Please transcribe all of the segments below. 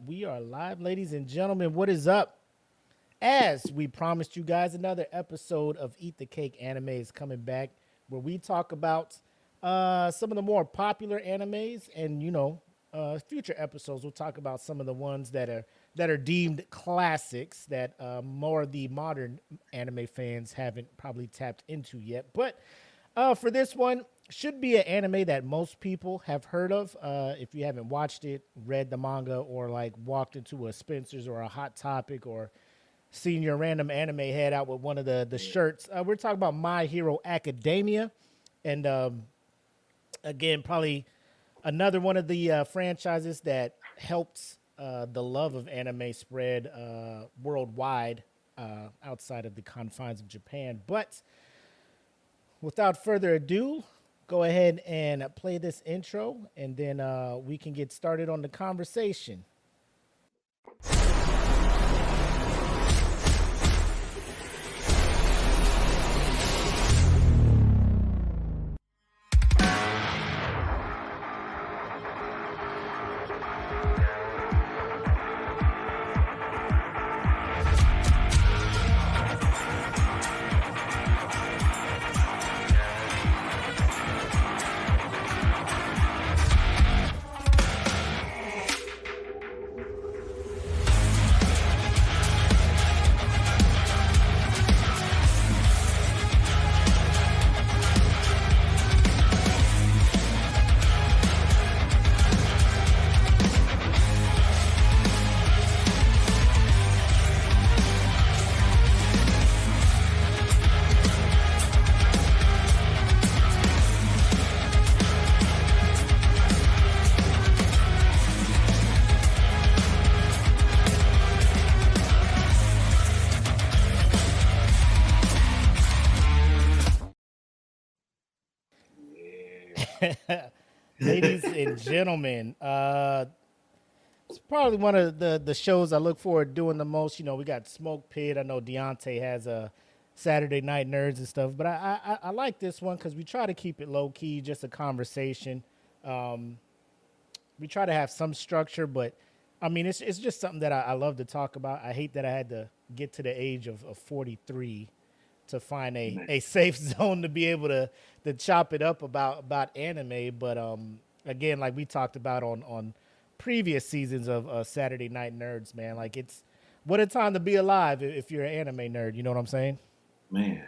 We are live, ladies and gentlemen. What is up? As we promised you guys, another episode of Eat the Cake Anime is coming back, where we talk about some of the more popular animes, and future episodes we'll talk about some of the ones that are deemed classics that more of the modern anime fans haven't probably tapped into yet. But for this one, should be an anime that most people have heard of. If you haven't watched it, read the manga, or like walked into a Spencer's or a Hot Topic, or seen your random anime head out with one of the shirts. We're talking about My Hero Academia, and again, probably another one of the franchises that helped the love of anime spread worldwide outside of the confines of Japan. But without further ado, go ahead and play this intro, and then we can get started on the conversation. Ladies and gentlemen, it's probably one of the shows I look forward to doing the most. You know, we got Smoke Pit. I know Deante has a Saturday Night Nerds and stuff, but I like this one because we try to keep it low key, just a conversation. We try to have some structure, but I mean, it's just something that I love to talk about. I hate that I had to get to the age of 43 to find a safe zone to be able to chop it up about anime. But again, like we talked about on previous seasons of Saturday Night Nerds, man, like it's what a time to be alive if you're an anime nerd. You know what I'm saying? Man,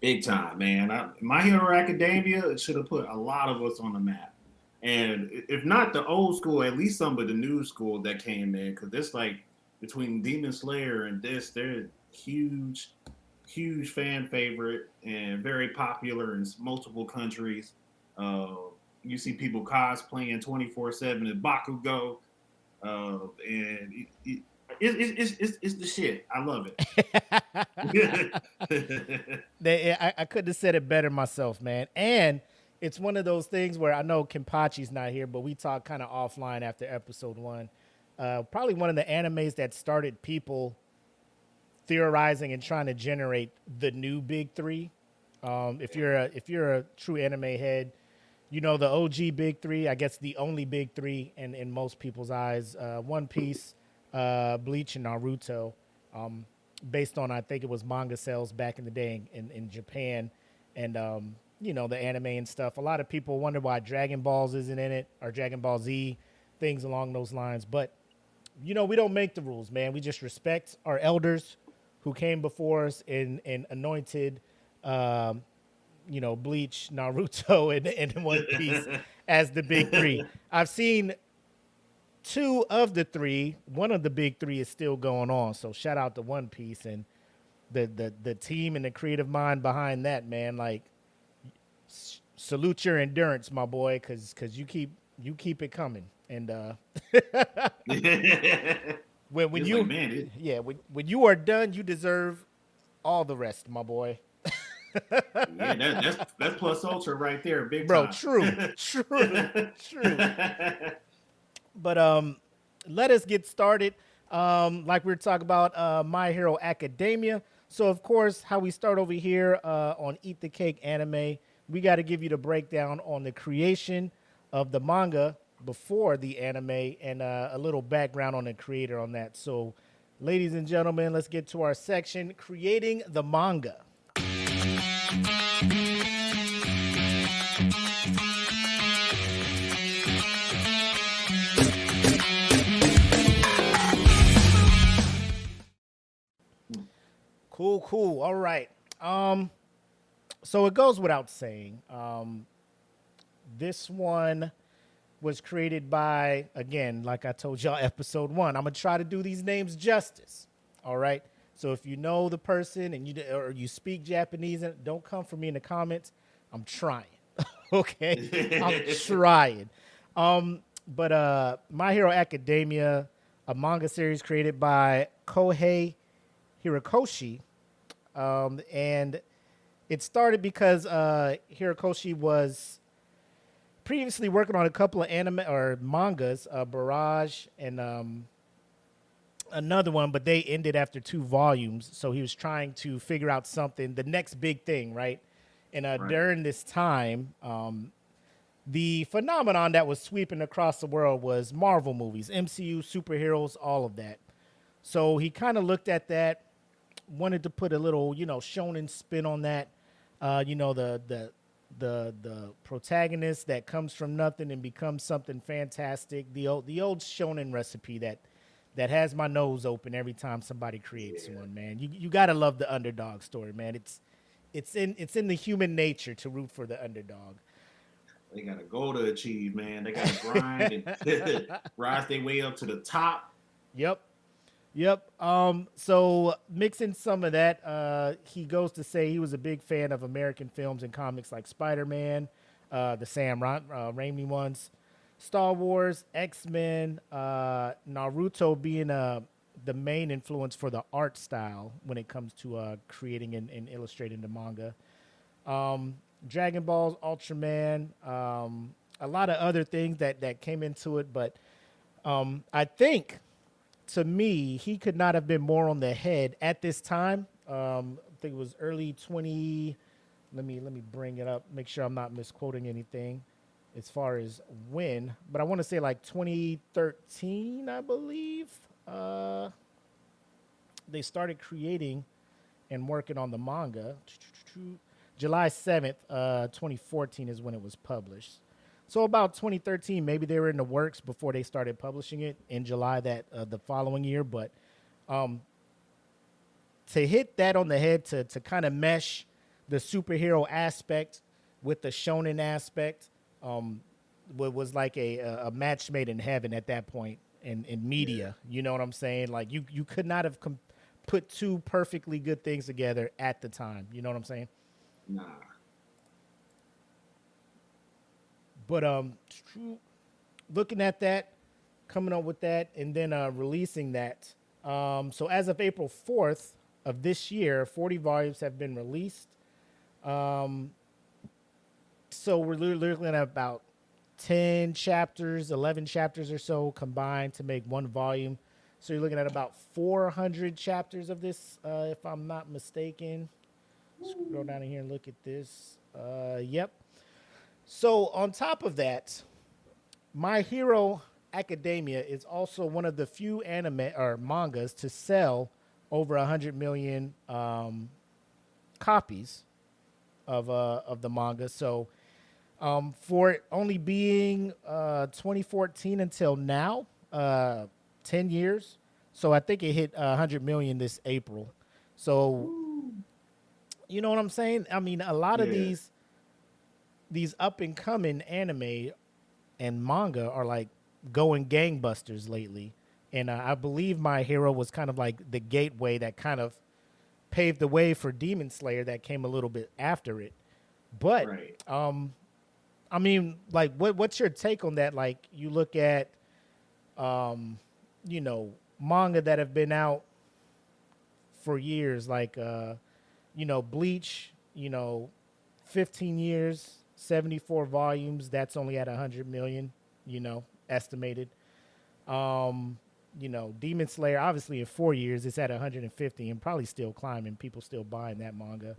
big time, man. My Hero Academia should have put a lot of us on the map. And if not the old school, at least some of the new school that came in, because it's like between Demon Slayer and this, they're huge, huge fan favorite and very popular in multiple countries. Uh, you see people cosplaying 24/7 in Bakugo, and it's the shit. I love it. I couldn't have said it better myself, man. And it's one of those things where I know Kenpachi's not here, but we talked kind of offline after episode one. Probably one of the animes that started people theorizing and trying to generate the new big three. If you're a true anime head, you know the OG big three. I guess the only big three in most people's eyes: One Piece, Bleach, and Naruto. Based on I think it was manga sales back in the day in Japan, and the anime and stuff. A lot of people wonder why Dragon Balls isn't in it or Dragon Ball Z, things along those lines. But we don't make the rules, man. We just respect our elders who came before us and anointed, Bleach, Naruto, and One Piece as the big three. I've seen two of the three. One of the big three is still going on. So shout out to One Piece and the team and the creative mind behind that, man. Like, salute your endurance, my boy, because you keep it coming. And when you like, man, when you are done, you deserve all the rest, my boy. yeah, that's plus ultra right there, big Bro, time. true. But let us get started. Like we were talking about My Hero Academia. So of course, how we start over here on Eat the Cake Anime, we got to give you the breakdown on the creation of the manga before the anime, and a little background on the creator on that. So, ladies and gentlemen, let's get to our section, creating the manga. Cool, cool. All right. So it goes without saying. This one was created by, again, like I told y'all, episode one. I'm gonna try to do these names justice. All right. So if you know the person and you speak Japanese, don't come for me in the comments. I'm trying. Okay, I'm trying. But My Hero Academia, a manga series created by Kohei Hirokoshi, and it started because Hirokoshi was previously working on a couple of anime or mangas, Barrage and another one, but they ended after 2 volumes. So he was trying to figure out something, the next big thing, right? And Right. during this time, the phenomenon that was sweeping across the world was Marvel movies, MCU, superheroes, all of that. So he kind of looked at that, wanted to put a little, shonen spin on that. The protagonist that comes from nothing and becomes something fantastic. The old shonen recipe that has my nose open every time somebody creates one, man. You gotta love the underdog story, man. It's in the human nature to root for the underdog. They got a goal to achieve, man. They got to grind and rise their way up to the top. Yep. Yep. So mixing some of that, he goes to say he was a big fan of American films and comics like Spider-Man, the Sam Raimi ones, Star Wars, X-Men, Naruto being the main influence for the art style when it comes to creating and illustrating the manga. Dragon Balls, Ultraman, a lot of other things that came into it, but I think to me, he could not have been more on the head at this time. I think it was early 20. Let me bring it up. Make sure I'm not misquoting anything as far as when, but I want to say like 2013, I believe. They started creating and working on the manga. July 7th, 2014 is when it was published. So about 2013, maybe they were in the works before they started publishing it in July the following year. But to hit that on the head, to kind of mesh the superhero aspect with the shonen aspect, was like a match made in heaven at that point in media. Yeah. You know what I'm saying? Like you could not have put 2 perfectly good things together at the time. You know what I'm saying? Nah. But looking at that, coming up with that, and then releasing that. So as of April 4th of this year, 40 volumes have been released. So we're looking at about 10 chapters, 11 chapters or so combined to make 1 volume. So you're looking at about 400 chapters of this, if I'm not mistaken. Scroll down in here and look at this. Yep. So on top of that, My Hero Academia is also one of the few anime or mangas to sell over 100 million copies of the manga. So for it only being 2014 until now, 10 years. So I think it hit 100 million this April. So you know what I'm saying? I mean, a lot of these up and coming anime and manga are like going gangbusters lately. And I believe My Hero was kind of like the gateway that kind of paved the way for Demon Slayer that came a little bit after it. But Right. I mean, like what's your take on that? Like you look at manga that have been out for years, like Bleach, 15 years, 74 volumes, that's only at 100 million, estimated. Demon Slayer, obviously in 4 years, it's at 150 and probably still climbing. People still buying that manga.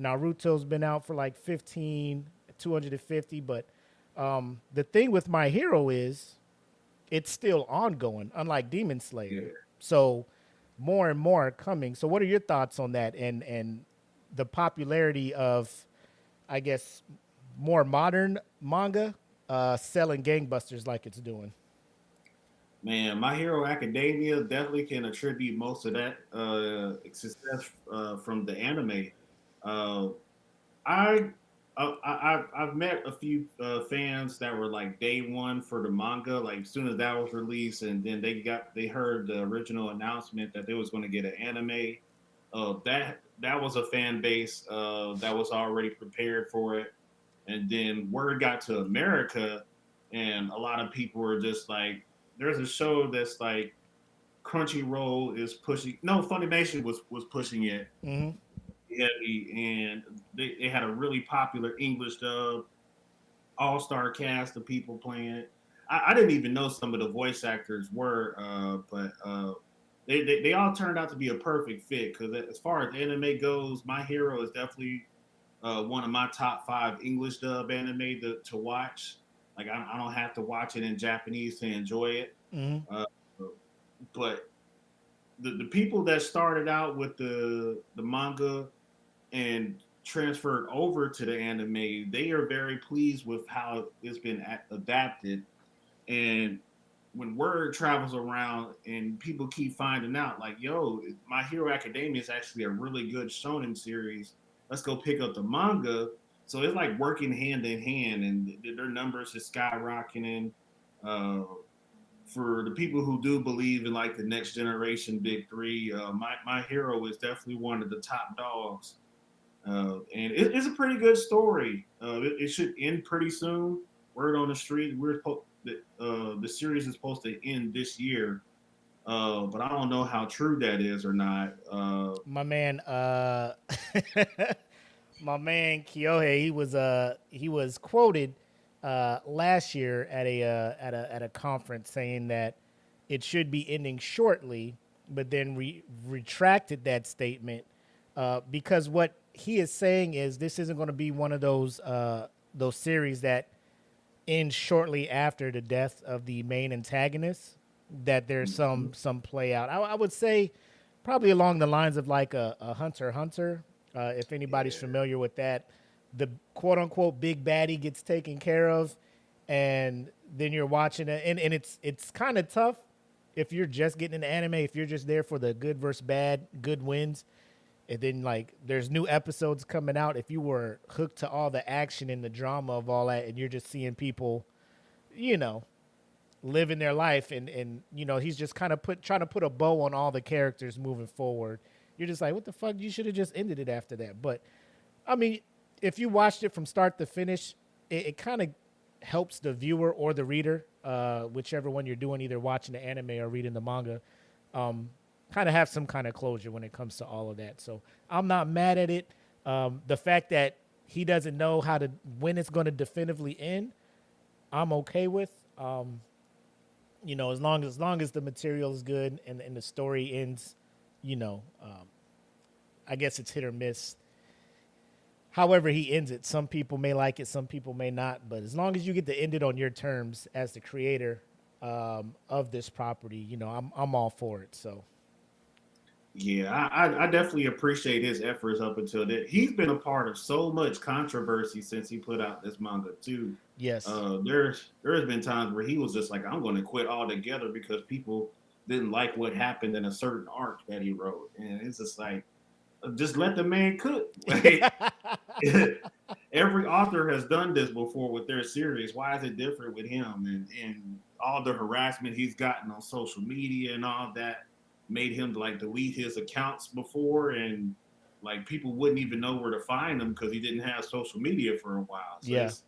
Naruto's been out for like 15, 250, but The thing with My Hero is it's still ongoing, unlike Demon Yeah. Slayer. So more and more are coming. So what are your thoughts on that and the popularity of, I guess, more modern manga selling gangbusters like it's doing? Man, My Hero Academia definitely can attribute most of that success from the anime. Uh, I, I've met a few fans that were like day one for the manga, like as soon as that was released, and then they heard the original announcement that they was going to get an anime. That was a fan base that was already prepared for it, and then word got to America, and a lot of people were just like, "There's a show that's like Crunchyroll is pushing. No, Funimation was pushing it Mm-hmm. heavy, and they had a really popular English dub, all star cast of people playing. I didn't even know some of the voice actors were, but they all turned out to be a perfect fit. Because as far as anime goes, My Hero is definitely one of my top five English dub anime to watch. Like I don't have to watch it in Japanese to enjoy it. Mm-hmm. Uh, but the people that started out with the manga and transferred over to the anime, they are very pleased with how it's been adapted. And when word travels around and people keep finding out, like, yo, My Hero Academia is actually a really good shonen series. Let's go pick up the manga. So it's like working hand in hand, and their numbers is skyrocketing. Uh, for the people who do believe in like the next generation big three, my hero is definitely one of the top dogs, and it's a pretty good story. It should end pretty soon. Word on the street, the series is supposed to end this year, but I don't know how true that is or not. My man, my man Kyohei, he was quoted last year at a conference saying that it should be ending shortly, but then retracted that statement because what he is saying is this isn't going to be one of those series that ends shortly after the death of the main antagonist. That there's some play out. I would say probably along the lines of like a Hunter x Hunter. If anybody's Yeah, familiar with that, the quote unquote big baddie gets taken care of, and then you're watching it, and it's kind of tough if you're just getting an anime, if you're just there for the good versus bad, good wins, and then like there's new episodes coming out. If you were hooked to all the action and the drama of all that, and you're just seeing people, you know, living their life, and he's just kind of trying to put a bow on all the characters moving forward. You're just like, what the fuck? You should have just ended it after that. But I mean, if you watched it from start to finish, it kind of helps the viewer or the reader, whichever one you're doing, either watching the anime or reading the manga, kind of have some kind of closure when it comes to all of that. So I'm not mad at it. The fact that he doesn't know when it's going to definitively end, I'm okay with. As long as the material is good and the story ends, I guess it's hit or miss. However he ends it, some people may like it, some people may not. But as long as you get to end it on your terms as the creator of this property, I'm all for it. So yeah, I definitely appreciate his efforts up until that. He's been a part of so much controversy since he put out this manga too. yes, There's been times where he was just like, I'm going to quit altogether because people didn't like what happened in a certain arc that he wrote, and it's just like, just let the man cook. Like, every author has done this before with their series. Why is it different with him? And all the harassment he's gotten on social media and all that made him like delete his accounts before, and like people wouldn't even know where to find him because he didn't have social media for a while. So yeah, it's,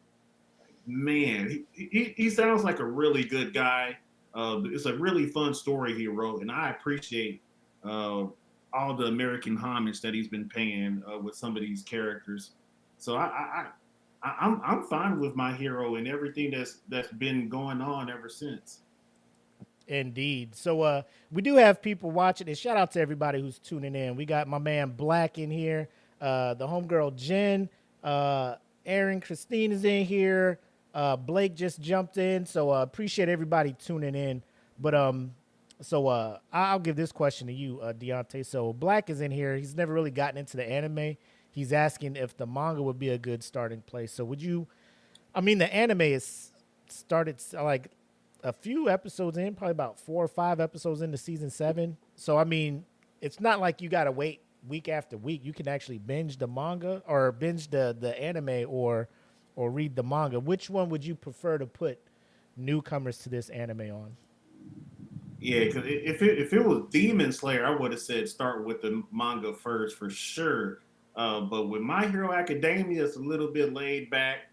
man, he sounds like a really good guy. It's a really fun story he wrote, and I appreciate uh, all the American homage that he's been paying with some of these characters. So I'm fine with My Hero and everything that's been going on ever since. indeed. So we do have people watching, and shout out to everybody who's tuning in. We got my man Black in here, the homegirl Jen, Aaron, Christine is in here. Blake just jumped in, so appreciate everybody tuning in. But I'll give this question to you, Deante. So Black is in here. He's never really gotten into the anime. He's asking if the manga would be a good starting place. So would you? I mean, the anime is started like a few episodes in, probably about 4 or 5 episodes into season 7. So I mean, it's not like you gotta wait week after week. You can actually binge the manga or binge the anime or read the manga. Which one would you prefer to put newcomers to this anime on? Yeah, because if it was Demon Slayer, I would have said start with the manga first for sure. But with My Hero Academia, it's a little bit laid back.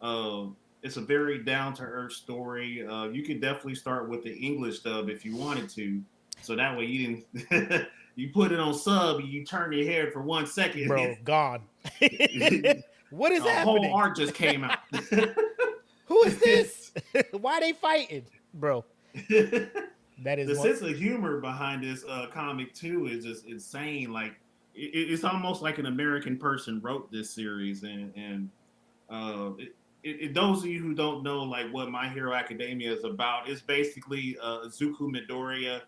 Uh, it's a very down to earth story. You could definitely start with the English dub if you wanted to, so that way you didn't you put it on sub, you turn your head for 1 second, Bro, gone. What is a whole happening? art just came out. Who is this? Why they fighting? Bro, that is The one. sense of humor behind this comic too is just insane. Like it's almost like an American person wrote this series, and those of you who don't know like what My Hero Academia is about, it's basically Zuko Midoriya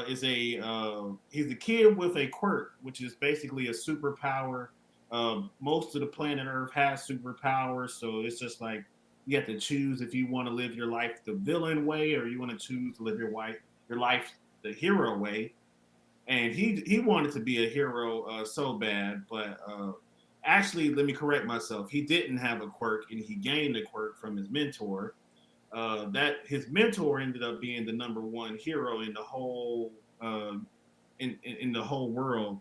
is he's a kid with a quirk, which is basically a superpower. Most of the planet Earth has superpowers, so it's just like you have to choose if you want to live your life the villain way or you want to choose to live your life the hero way. And he wanted to be a hero so bad, but actually, let me correct myself. He didn't have a quirk, and he gained a quirk from his mentor. That his mentor ended up being the number one hero in the whole in the whole world,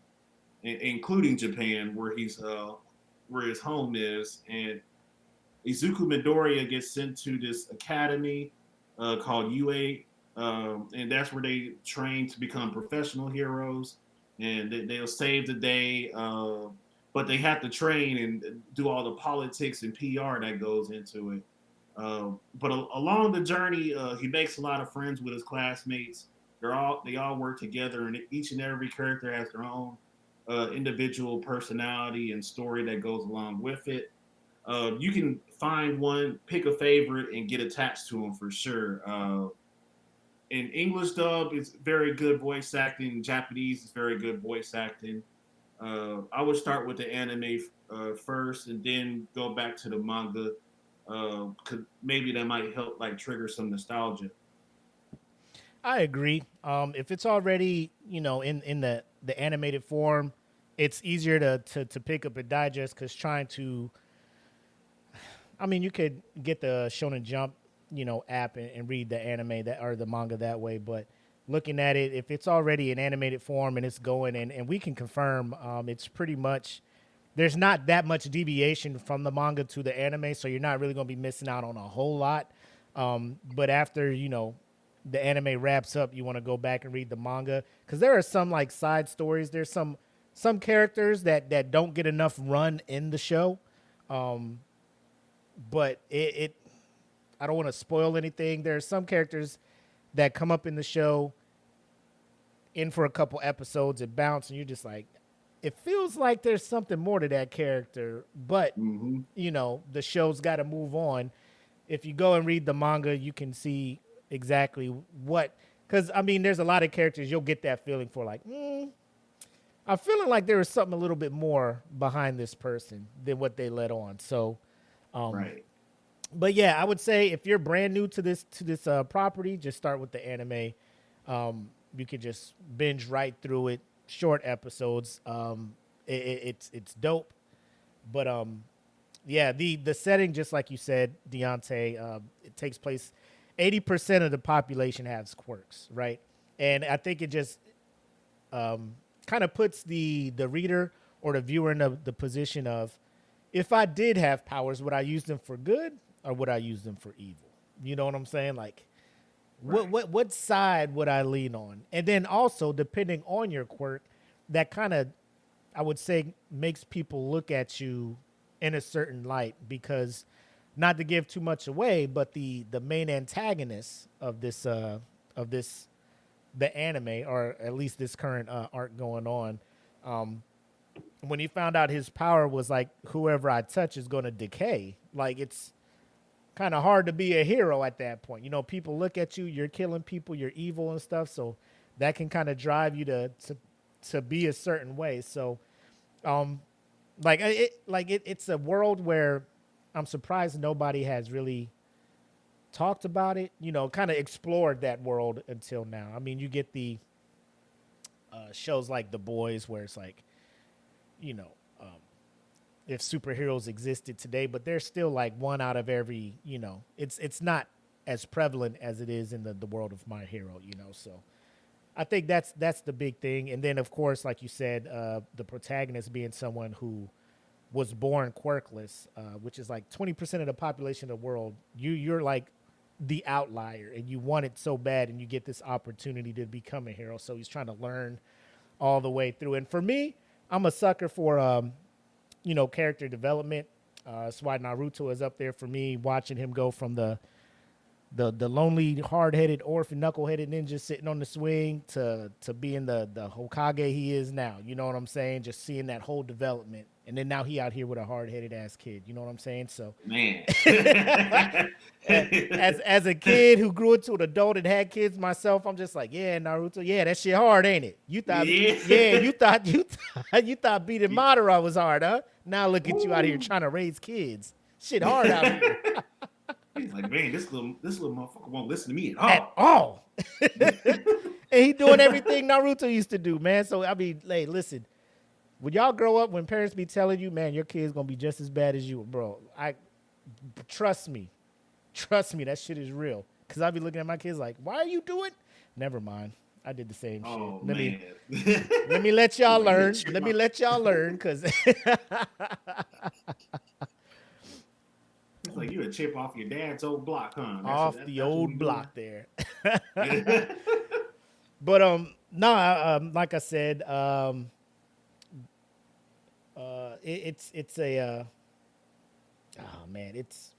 including Japan, where his home is. And Izuku Midoriya gets sent to this academy called UA, and that's where they train to become professional heroes, and they'll save the day. But they have to train and do all the politics and PR that goes into it. But along the journey, he makes a lot of friends with his classmates. They all work together, and each and every character has their own individual personality and story that goes along with it. You can find one, pick a favorite, and get attached to them for sure. In English dub, it's very good voice acting. In Japanese, it's very good voice acting. I would start with the anime first, and then go back to the manga. Maybe that might help, like trigger some nostalgia. I agree. If it's already, in the animated form, it's easier to pick up and digest because trying to, I mean, you could get the Shonen Jump, app and read the anime that or the manga that way. But looking at it, if it's already in animated form and it's going, and we can confirm, it's pretty much there's not that much deviation from the manga to the anime, so you're not really going to be missing out on a whole lot. But after the anime wraps up, you want to go back and read the manga because there are some like side stories. There's some characters that don't get enough run in the show, but it I don't want to spoil anything. There are some characters that come up in the show in for a couple episodes and bounce, and you're just like, it feels like there's something more to that character, but Mm-hmm. the show's got to move on. If you go and read the manga, you can see exactly what. Because I mean, there's a lot of characters you'll get that feeling for, like, I'm feeling like there was something a little bit more behind this person than what they let on. So, Right. but yeah, I would say if you're brand new to this property, just start with the anime. You could just binge right through it, short episodes. It's dope, but yeah, the setting, just like you said, Deante, it takes place. 80% of the population has quirks, right? And I think it just kind of puts the reader or the viewer in the position of, if I did have powers, would I use them for good or would I use them for evil? You know what I'm saying? Like, Right. what side would I lean on? And then also, depending on your quirk, that kind of, I would say, makes people look at you in a certain light because, not to give too much away, but the main antagonist of this the anime, or at least this current arc going on, when he found out his power was like, whoever I touch is going to decay. Like, it's kind of hard to be a hero at that point. You know, people look at you, you're killing people, you're evil and stuff, so that can kind of drive you to be a certain way. So, um, it's a world where I'm surprised nobody has really talked about it. You know, kind of explored that world until now. I mean, you get the shows like The Boys, where it's like, you know, if superheroes existed today, but they're still like one out of every, you know, it's not as prevalent as it is in the world of My Hero, you know. So I think that's the big thing. And then of course, like you said, the protagonist being someone who was born quirkless, which is like 20% of the population of the world. You're like the outlier, and you want it so bad, and you get this opportunity to become a hero. So he's trying to learn all the way through. And for me, I'm a sucker for you know, character development. That's why Naruto is up there for me. Watching him go from the lonely, hard headed, orphan, knuckleheaded ninja sitting on the swing to being the Hokage he is now. You know what I'm saying? Just seeing that whole development, and then now he out here with a hard headed ass kid. You know what I'm saying? So, Man. as a kid who grew into an adult and had kids myself, I'm just like, yeah, Naruto, yeah, that shit hard, ain't it? You thought, Yeah. yeah, you thought beating Madara was hard, huh? Now look at you out here Woo. trying to raise kids. Shit hard out here He's like, man, this little motherfucker won't listen to me at at all. all. And he doing everything Naruto used to do, man. So I mean, hey, listen, when y'all grow up, when parents be telling you, man, your kid's gonna be just as bad as you, bro. Trust me, that shit is real. Cause I be looking at my kids like, why are you doing? Never mind, I did the same shit. Oh Let me man. let me let y'all Like, you a learn. chip Let me off, let y'all learn, cause it's like you a chip off your dad's old block, huh? off the That's what we old doing. block there. But no, like I said, it's a oh man, it's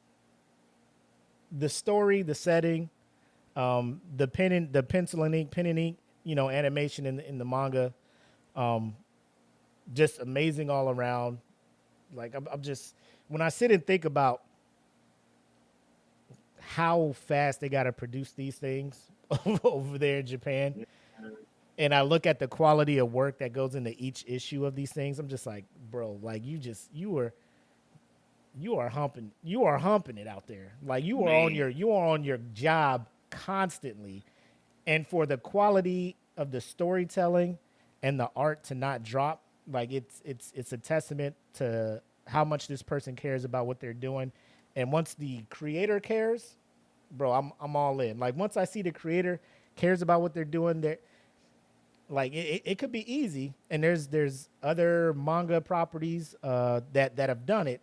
the story, the setting, the pencil and ink, pen and ink, you know, animation in the manga, um, just amazing all around. Like I'm just when I sit and think about how fast they got to produce these things over there in Japan, Yeah. and I look at the quality of work that goes into each issue of these things, I'm just like, bro, like you are humping it out there. Like Man. you are on your job constantly. And for the quality of the storytelling and the art to not drop, like it's a testament to how much this person cares about what they're doing. And once the creator cares, bro, I'm all in. Like once I see the creator cares about what they're doing, there like it could be easy. And there's other manga properties that have done it.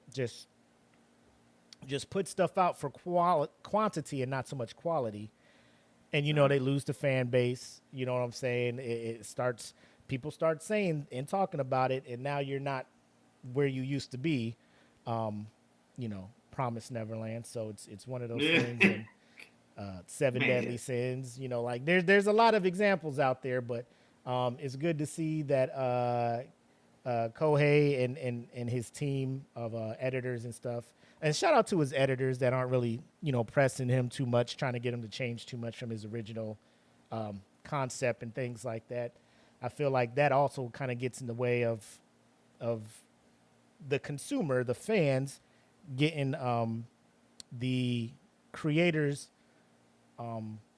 Just put stuff out for quantity and not so much quality. And you know they lose the fan base. You know what I'm saying? It starts people start saying and talking about it, and now you're not where you used to be. Um, you know, Promise Neverland. So it's one of those Yeah. things. And Seven Man. Deadly Sins. You know, like there's a lot of examples out there, but it's good to see that Kohei and his team of editors and stuff. And shout out to his editors that aren't really, you know, pressing him too much, trying to get him to change too much from his original concept and things like that. I feel like that also kind of gets in the way of the consumer, the fans, getting the creators'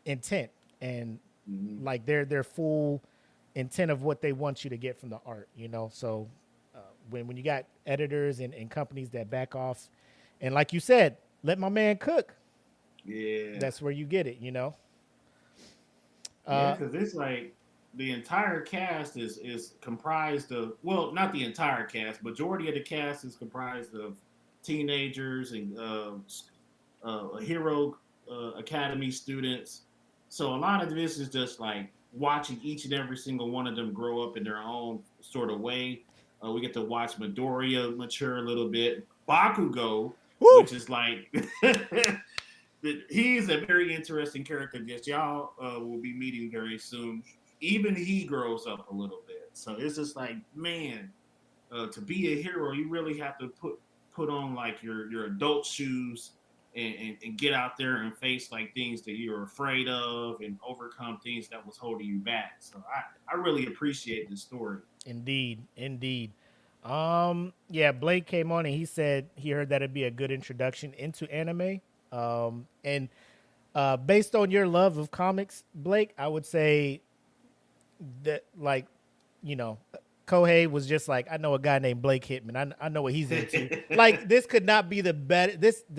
intent and Mhm. like their full intent of what they want you to get from the art, you know. So when you got editors and companies that back off, and like you said, let my man cook. Yeah. That's where you get it, you know. Yeah, Uh, because it's like the entire cast is comprised of, well, not the entire cast, majority of the cast is comprised of teenagers and hero academy students. So a lot of this is just like watching each and every single one of them grow up in their own sort of way. We get to watch Midoriya mature a little bit. Bakugo, woo! which is like he's a very interesting character that y'all will be meeting very soon. Even he grows up a little bit, so it's just like, man, to be a hero, you really have to put on like your adult shoes and get out there and face like things that you're afraid of and overcome things that was holding you back. So I really appreciate this story. Indeed, indeed. Yeah, Blake came on and he said he heard that it'd be a good introduction into anime. And based on your love of comics, Blake, I would say that, like, you know, Kohei was just like, I know a guy named Blake Hitman. I know what he's into. Like, this could not be the better.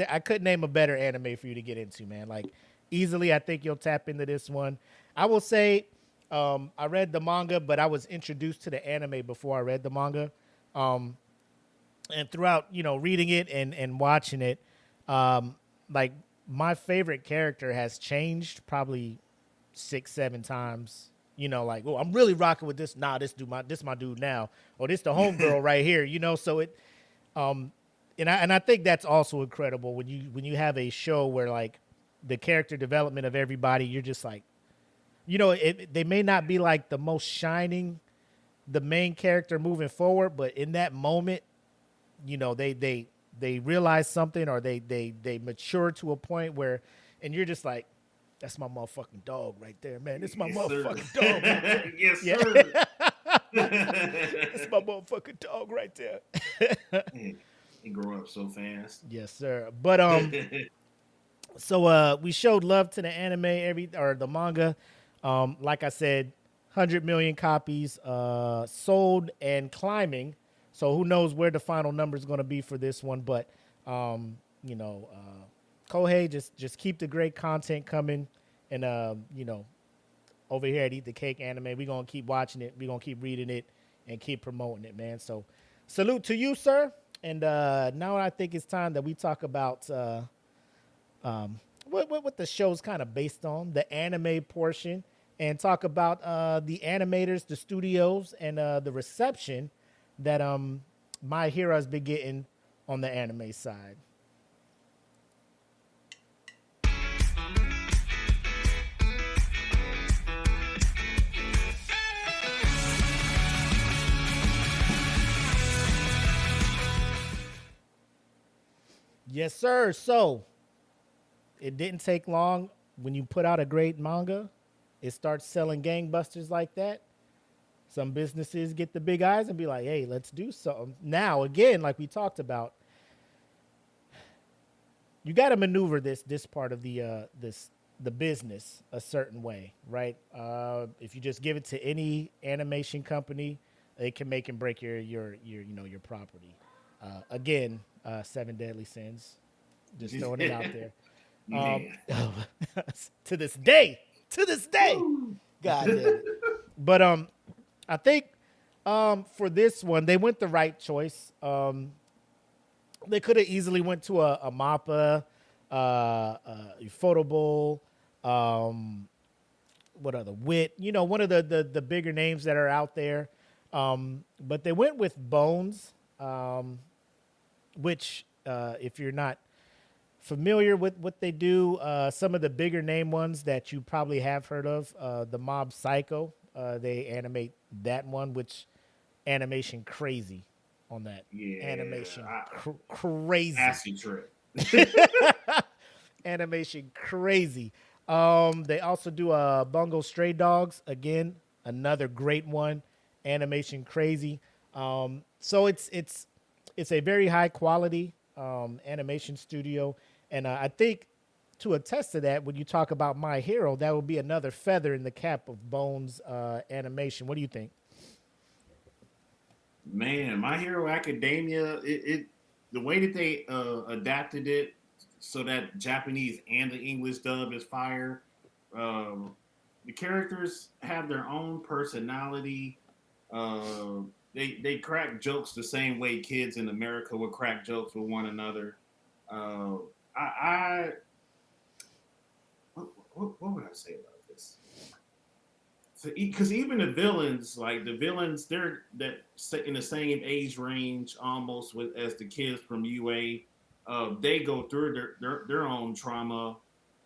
I couldn't name a better anime for you to get into, man. Like, easily, I think you'll tap into this one. I will say, I read the manga, but I was introduced to the anime before I read the manga. Um, and throughout, reading it and watching it, like, my favorite character has changed probably 6, 7 times. Like, oh, I'm really rocking with this. Nah, this my dude now, or this the homegirl right here. So it, and I think that's also incredible when you have a show where, like, the character development of everybody, you're just like, they may not be like the most shining, the main character moving forward, but in that moment, they realize something, or they mature to a point where, and you're just like, that's my motherfucking dog right there, man. This is my Yes, sir. motherfucking dog right there. Yes, Yeah. sir. That's my motherfucking dog right there. Man, he grew up so fast. Yes, sir. But so we showed love to the anime, or the manga. Like I said, 100 million copies sold and climbing. So who knows where the final number is going to be for this one? But Kohei, just keep the great content coming, and over here at Eat the Cake Anime, we're gonna keep watching it, we're gonna keep reading it, and keep promoting it, man. So salute to you, sir. And now I think it's time that we talk about what the show's kind of based on, the anime portion, and talk about the animators, the studios, and the reception that My Hero's been getting on the anime side. Yes, sir. So it didn't take long. When you put out a great manga, it starts selling gangbusters like that. Some businesses get the big eyes and be like, hey, let's do something. Now, again, like we talked about, you got to maneuver this part of the business a certain way, right? If you just give it to any animation company, it can make and break your property. Again, Seven Deadly Sins, just throwing it out there. To this day, God damn it. But I think for this one, they went the right choice. They could have easily went to a MAPPA, Photoball, what other Wit, one of the bigger names that are out there. But they went with Bones, which if you're not familiar with what they do, some of the bigger name ones that you probably have heard of, the Mob Psycho, they animate that one, which animation crazy on that. Yeah, animation crazy. Acid trip. Animation crazy. They also do Bungo Stray Dogs, again, another great one. Animation crazy. So it's a very high quality animation studio, and I think to attest to that, when you talk about My Hero, that would be another feather in the cap of Bones animation. What do you think? Man, My Hero Academia, the way that they adapted it so that Japanese and the English dub is fire. The characters have their own personality. They crack jokes the same way kids in America would crack jokes with one another. I what would I say about this? Because even the villains, they're in the same age range almost as the kids from UA. They go through their own trauma,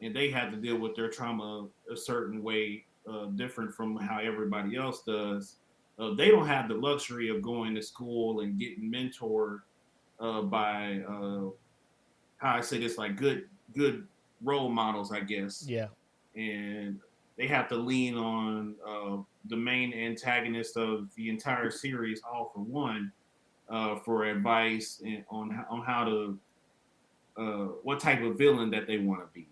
and they have to deal with their trauma a certain way, different from how everybody else does. They don't have the luxury of going to school and getting mentored by how I say this, like good role models, I guess, Yeah. and they have to lean on the main antagonist of the entire series, All for One, for advice and on how to what type of villain that they want to be.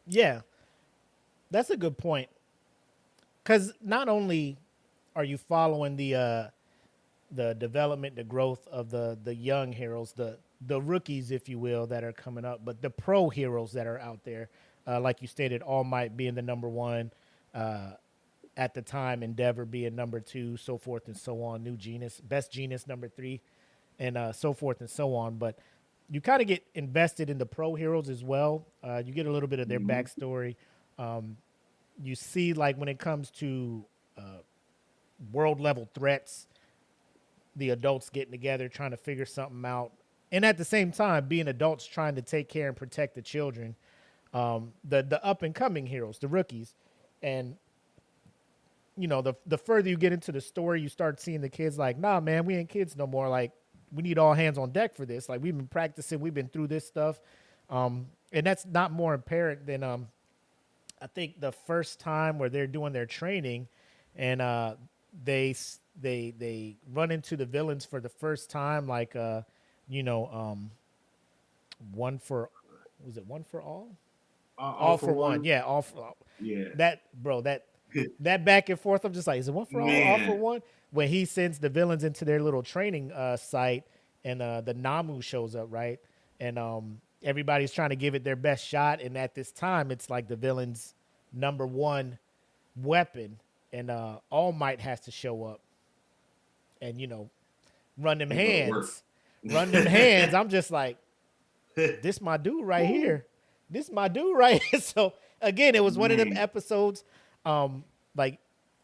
Yeah. That's a good point. Because not only are you following the development, the growth of the young heroes, the rookies, if you will, that are coming up, but the pro heroes that are out there, like you stated, All Might being the number one uh, at the time, Endeavor being number two, so forth and so on. New Genius, Best Genius number three, and so forth and so on. But you kind of get invested in the pro heroes as well. You get a little bit of their Mm-hmm. backstory. Um, you see, like when it comes to world level threats, the adults getting together trying to figure something out, and at the same time being adults trying to take care and protect the children, the up and coming heroes, the rookies. And you know, the further you get into the story, you start seeing the kids like, nah, man, we ain't kids no more. Like, we need all hands on deck for this. Like, we've been practicing, we've been through this stuff, and that's not more apparent than I think the first time where they're doing their training, and they run into the villains for the first time, like you know, one for was it one for All all for for one, One, yeah, all for yeah, that, bro, that back and forth. I'm just like, is it one for all for man, one? When he sends the villains into their little training site, and the Namu shows up, right? And everybody's trying to give it their best shot. And at this time, it's like the villain's number one weapon, and All Might has to show up and run them they go to work. hands, run them hands. I'm just like, this my dude right here. This my dude right here. So again, it was one of them Man, episodes. Like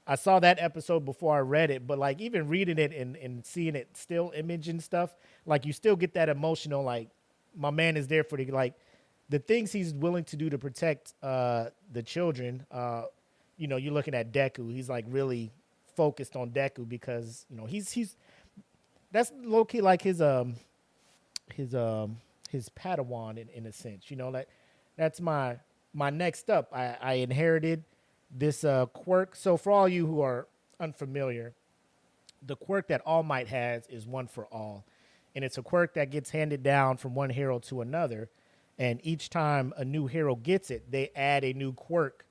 I saw that episode before I read it, but like even reading it and seeing it still image and stuff, like you still get that emotional, like my man is there for the things he's willing to do to protect the children. You're looking at Deku. He's like really focused on Deku because he's that's low key like his his Padawan in a sense. That's my next up. I inherited this quirk. So for all you who are unfamiliar, the quirk that All Might has is one for all. And it's a quirk that gets handed down from one hero to another. And each time a new hero gets it, they add a new quirk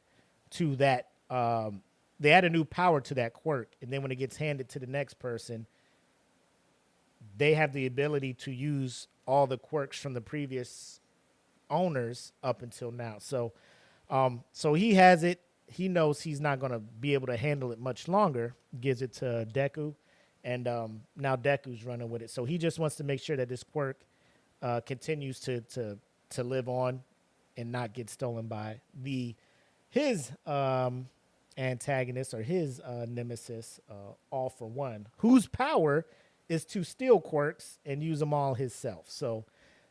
to that. They add a new power to that quirk. And then when it gets handed to the next person, they have the ability to use all the quirks from the previous owners up until now. So he has it. He knows he's not going to be able to handle it much longer. Gives it to Deku, and now Deku's running with it. So he just wants to make sure that this quirk continues to live on and not get stolen by his antagonist or his nemesis, All for One, whose power is to steal quirks and use them all himself. So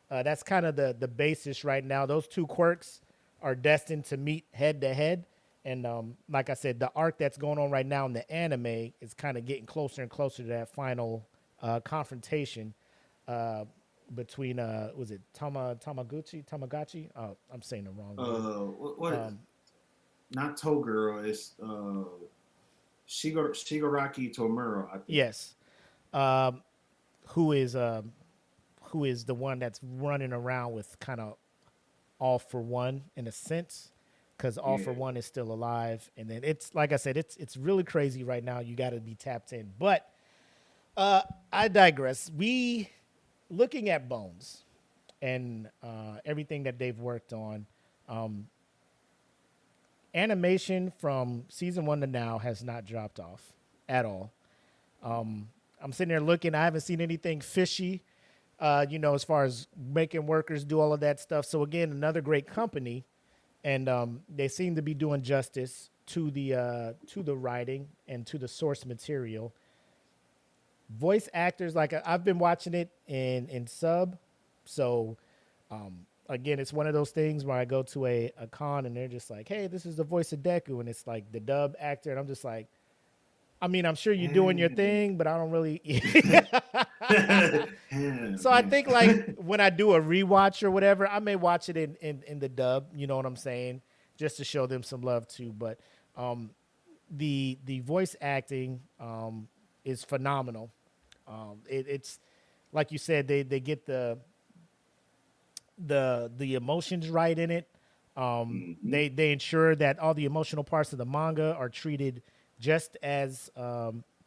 that's kind of the basis right now. Those two quirks are destined to meet head to head. And like I said, the arc that's going on right now in the anime is kind of getting closer and closer to that final confrontation between was it Tamagotchi? Oh, I'm saying the wrong word. what? Not Toguro. It's Shigaraki Tomura, I think. Yes, um, who is who is the one that's running around with kind of All for One in a sense, because All for Yeah. One is still alive. And then it's like I said, it's really crazy right now. You got to be tapped in. But I digress. We looking at Bones and everything that they've worked on. Um, Animation from season one to now has not dropped off at all. I'm sitting there looking. I haven't seen anything fishy, as far as making workers do all of that stuff. So again, another great company, and they seem to be doing justice to the writing and to the source material. Voice actors, like I've been watching it in sub, so again, it's one of those things where I go to a con and they're just like, "Hey, this is the voice of Deku," and it's like the dub actor, and I'm just like, I mean, I'm sure you're doing your thing, but I don't really. So I think like when I do a rewatch or whatever, I may watch it in the dub. You know what I'm saying? Just to show them some love too. But um, the voice acting is phenomenal. It's like you said, they get the emotions right in it. They ensure that all the emotional parts of the manga are treated just as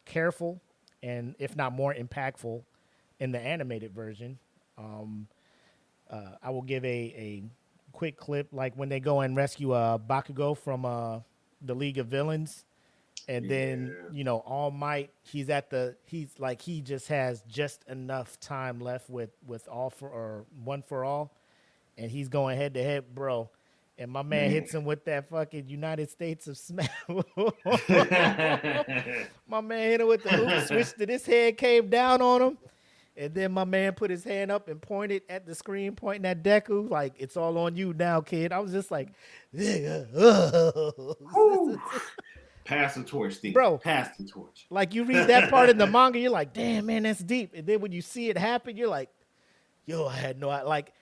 careful and if not more impactful in the animated version. I will give a quick clip like when they go and rescue Bakugo from the League of Villains, and then Yeah. All Might. He's like he just has just enough time left with all for or one for all, and he's going head to head, bro. And my man Man. hits him with that fucking United States of Smash. My man hit him with the oop switch that his head came down on him. And then my man put his hand up and pointed at the screen, pointing at Deku, like, it's all on you now, kid. I was just like, Whew. Pass the torch, Steve. bro, Pass the torch. like you read that part in the manga, you're like, damn, man, that's deep. And then when you see it happen, you're like, yo, I had no, like,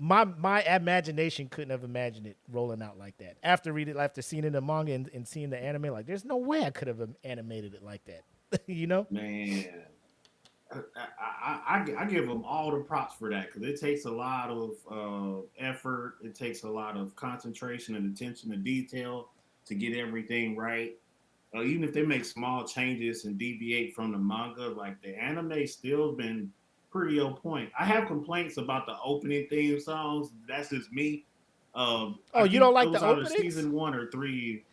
my imagination couldn't have imagined it rolling out like that. After seeing it in the manga and seeing the anime, like, there's no way I could have animated it like that, you know? Man. I give them all the props for that because it takes a lot of effort. It takes a lot of concentration and attention to detail to get everything right. Even if they make small changes and deviate from the manga, like the anime still been pretty on point. I have complaints about the opening theme songs. That's just me. Oh, I you don't think it like the was out of openings? season 1 or 3.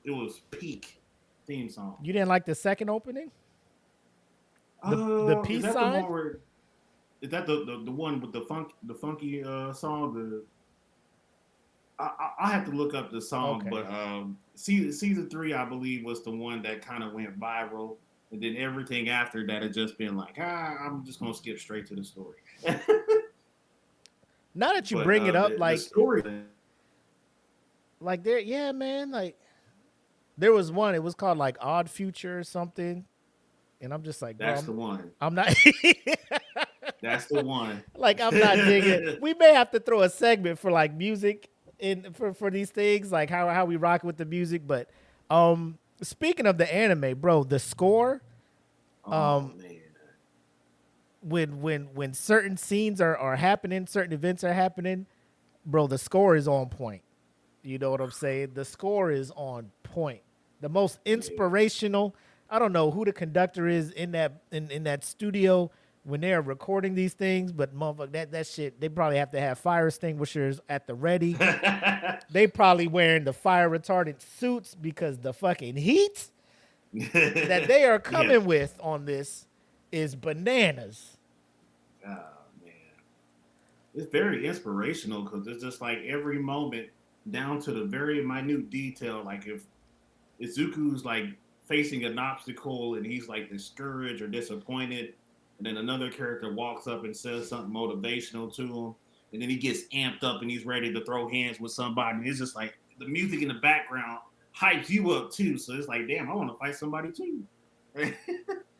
It was peak theme song. You didn't like the second opening? The Is peace that the sign? one where? Is that the one with the funky song? I have to look up the song, Okay. but season 3 I believe was the one that kind of went viral, and then everything after that had just been like, I'm just gonna skip straight to the story. Now that you But bring it up, the story, like there, yeah, man, like there was one. It was called like Odd Future or something, and I'm just like, bro, that's the one. I'm not. That's the one. Like I'm not digging. We may have to throw a segment for like music in for these things, like how we rock with the music. But speaking of the anime, bro, the score Oh man. when certain scenes are happening, certain events are happening, bro, the score is on point. You know what I'm saying? The score is on point. The most Yeah. inspirational. I don't know who the conductor is in that studio when they're recording these things, but motherfucker, that shit, they probably have to have fire extinguishers at the ready. They probably wearing the fire retardant suits because the fucking heat that they are Yeah. coming with on this is bananas. Oh man. It's very inspirational because it's just like every moment down to the very minute detail. Like if Izuku's like facing an obstacle and he's like discouraged or disappointed, and then another character walks up and says something motivational to him, and then he gets amped up and he's ready to throw hands with somebody. And it's just like the music in the background hypes you up too. So it's like, damn, I want to fight somebody too.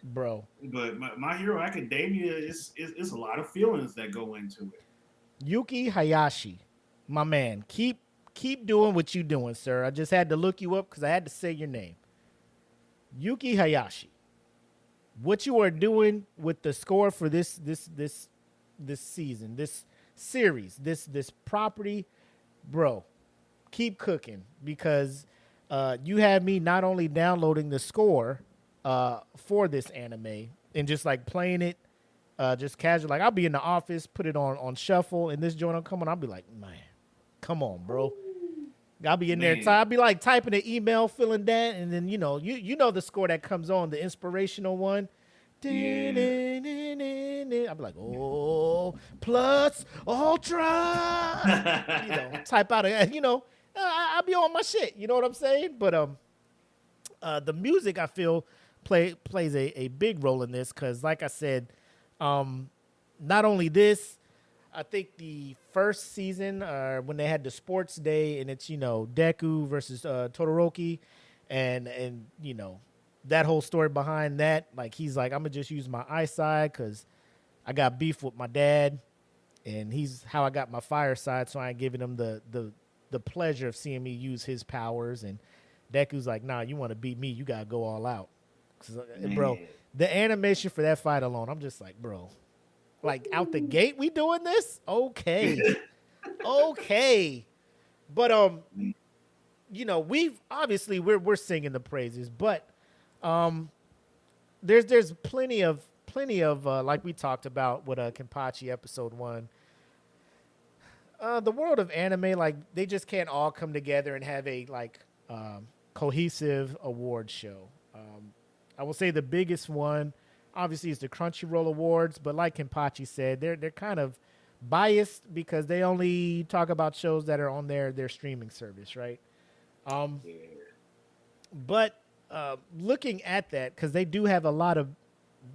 Bro, But My Hero Academia is a lot of feelings that go into it. Yuki Hayashi, my man, keep doing what you doing, sir. I just had to look you up because I had to say your name. Yuki Hayashi. What you are doing with the score for this season, this series, this property, bro, keep cooking because you have me not only downloading the score for this anime and just like playing it just casual. Like I'll be in the office, put it on shuffle, and this joint will come on. I'll be like, man, come on, bro. I'll be in there. Man, I'll be like typing an email, feeling that, and then you know the score that comes on, the inspirational one. I'll yeah. be like, oh, plus ultra. Type out I'll be on my shit. You know what I'm saying? But the music I feel plays a big role in this because, like I said, not only this, I think the first season when they had the sports day and it's Deku versus Todoroki, and that whole story behind that, like he's like, I'm gonna just use my eyesight because I got beef with my dad, and he's how I got my fireside, so I ain't giving him the pleasure of seeing me use his powers. And Deku's like, nah, you want to beat me, you gotta go all out. Bro, Man. the animation for that fight alone, I'm just like, bro, like out the gate, we doing this? Okay, okay. But you know, we've obviously we're singing the praises, but there's plenty of like we talked about with Kenpachi episode 1. The world of anime, like they just can't all come together and have a like cohesive award show. I will say the biggest one, obviously, is the Crunchyroll Awards, but like Kenpachi said, they're kind of biased because they only talk about shows that are on their streaming service, right? Um, Yeah. but looking at that, because they do have a lot of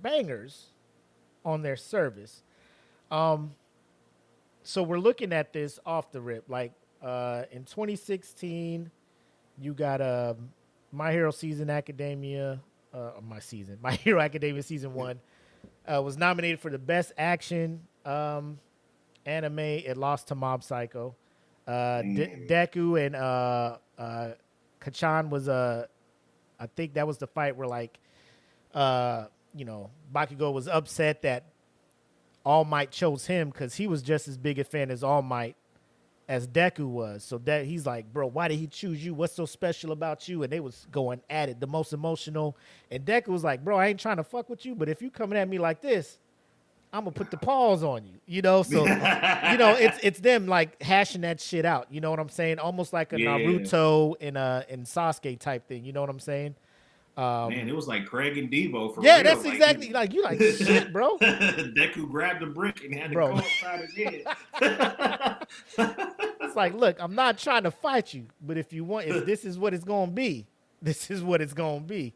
bangers on their service. Um, so we're looking at this off the rip. Like in 2016, you got My Hero Season Academia, My Hero Academia Season 1 was nominated for the best action anime. It lost to Mob Psycho. Deku and Kachan was I think that was the fight where like you know, Bakugo was upset that All Might chose him because he was just as big a fan as All Might as Deku was. So that he's like, bro, why did he choose you? What's so special about you? And they was going at it, the most emotional. And Deku was like, bro, I ain't trying to fuck with you, but if you coming at me like this, I'm gonna put the paws on you. You know, so you know, it's them like hashing that shit out. You know what I'm saying? Almost like a Yeah. Naruto and Sasuke type thing. You know what I'm saying? Man, it was like Craig and Devo for Yeah, real. that's Like, exactly like you like shit, bro. Deku grabbed a brick and had to Bro. go upside his head. It's like, look, I'm not trying to fight you, but if you want, if this is what it's gonna be, this is what it's gonna be.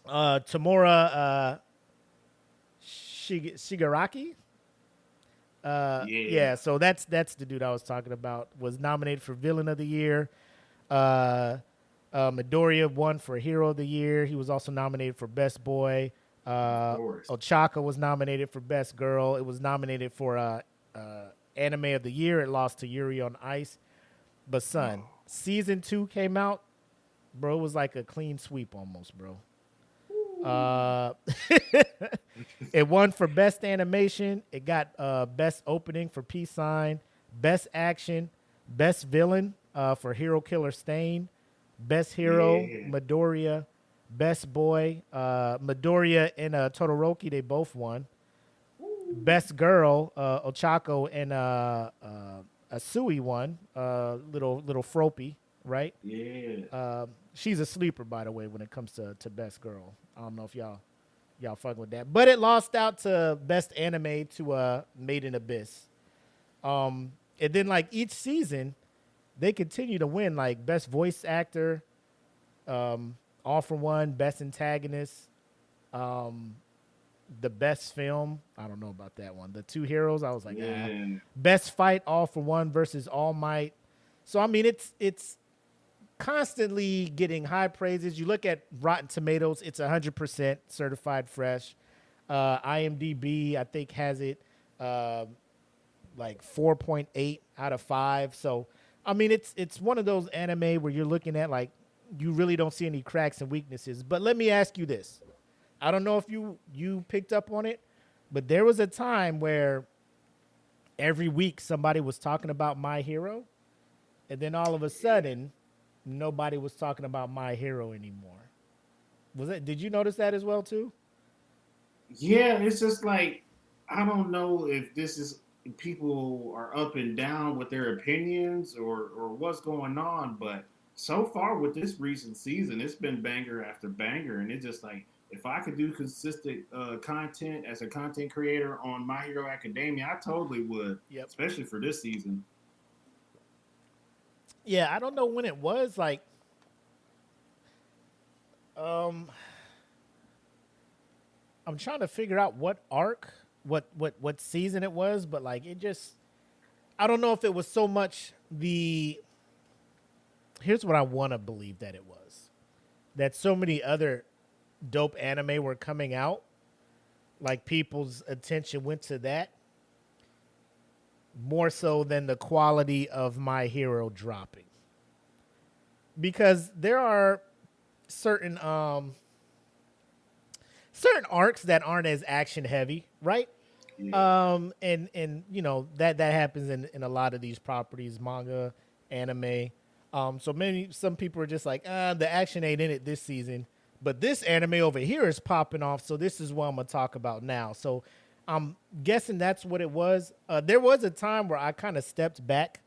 Tamura Shigaraki. Yeah. Yeah, so that's the dude I was talking about. Was nominated for Villain of the Year. Midoriya won for Hero of the Year. He was also nominated for Best Boy. Of course. Ochaka was nominated for Best Girl. It was nominated for Anime of the Year. It lost to Yuri on Ice. But son, season 2 came out, bro. It was like a clean sweep almost, bro. It won for Best Animation. It got Best Opening for Peace Sign, Best Action, Best Villain for Hero Killer Stain, Best Hero, Yeah. Midoriya, Best Boy, Midoriya and Todoroki, they both won. Best Girl, Ochako and Asui won. Little Froppy, right? Yeah. She's a sleeper, by the way, when it comes to Best Girl. I don't know if y'all fucking with that, but it lost out to Best Anime to Made in Abyss. And then like each season, they continue to win like Best Voice Actor, All for One, Best Antagonist, the Best Film. I don't know about that one. The Two Heroes. I was like, Best Fight, All for One versus All Might. So I mean, it's constantly getting high praises. You look at Rotten Tomatoes, it's 100% certified fresh. IMDb, I think, has it like 4.8 out of 5. So, I mean, it's one of those anime where you're looking at like you really don't see any cracks and weaknesses. But let me ask you this. I don't know if you picked up on it, but there was a time where every week somebody was talking about My Hero, and then all of a sudden nobody was talking about My Hero anymore. Did you notice that as well too? Yeah, it's just like I don't know if this is people are up and down with their opinions or what's going on, but so far with this recent season, it's been banger after banger, and it's just like if I could do consistent content as a content creator on My Hero Academia, I totally would, Yep. especially for this season. Yeah, I don't know when it was like um I'm trying to figure out what arc, what season it was, but like it just I don't know if it was so much the here's what I want to believe that it was. that so many other dope anime were coming out, like people's attention went to that more so than the quality of My Hero dropping. Because there are certain certain arcs that aren't as action heavy, right? Yeah. And that happens in a lot of these properties, manga, anime. So many some people are just like, the action ain't in it this season, but this anime over here is popping off. So this is what I'm gonna talk about now. So I'm guessing that's what it was. There was a time where I kind of stepped back,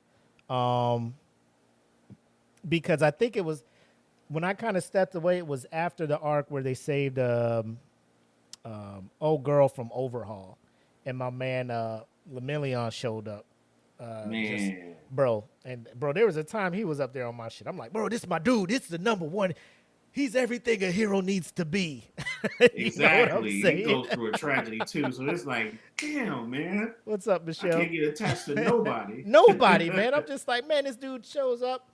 um, because I think it was when I kind of stepped away. It was after the arc where they saved old girl from Overhaul, and my man Lemillion showed up. Just Man. bro, and bro, there was a time he was up there on my shit. I'm like, bro, this is my dude. This is the number one. He's everything a hero needs to be. You know what I'm Exactly. He saying? goes through a tragedy too. So it's like, damn, man. What's up, I Michelle? can't get attached to nobody. Nobody, man. I'm just like, man, this dude shows up.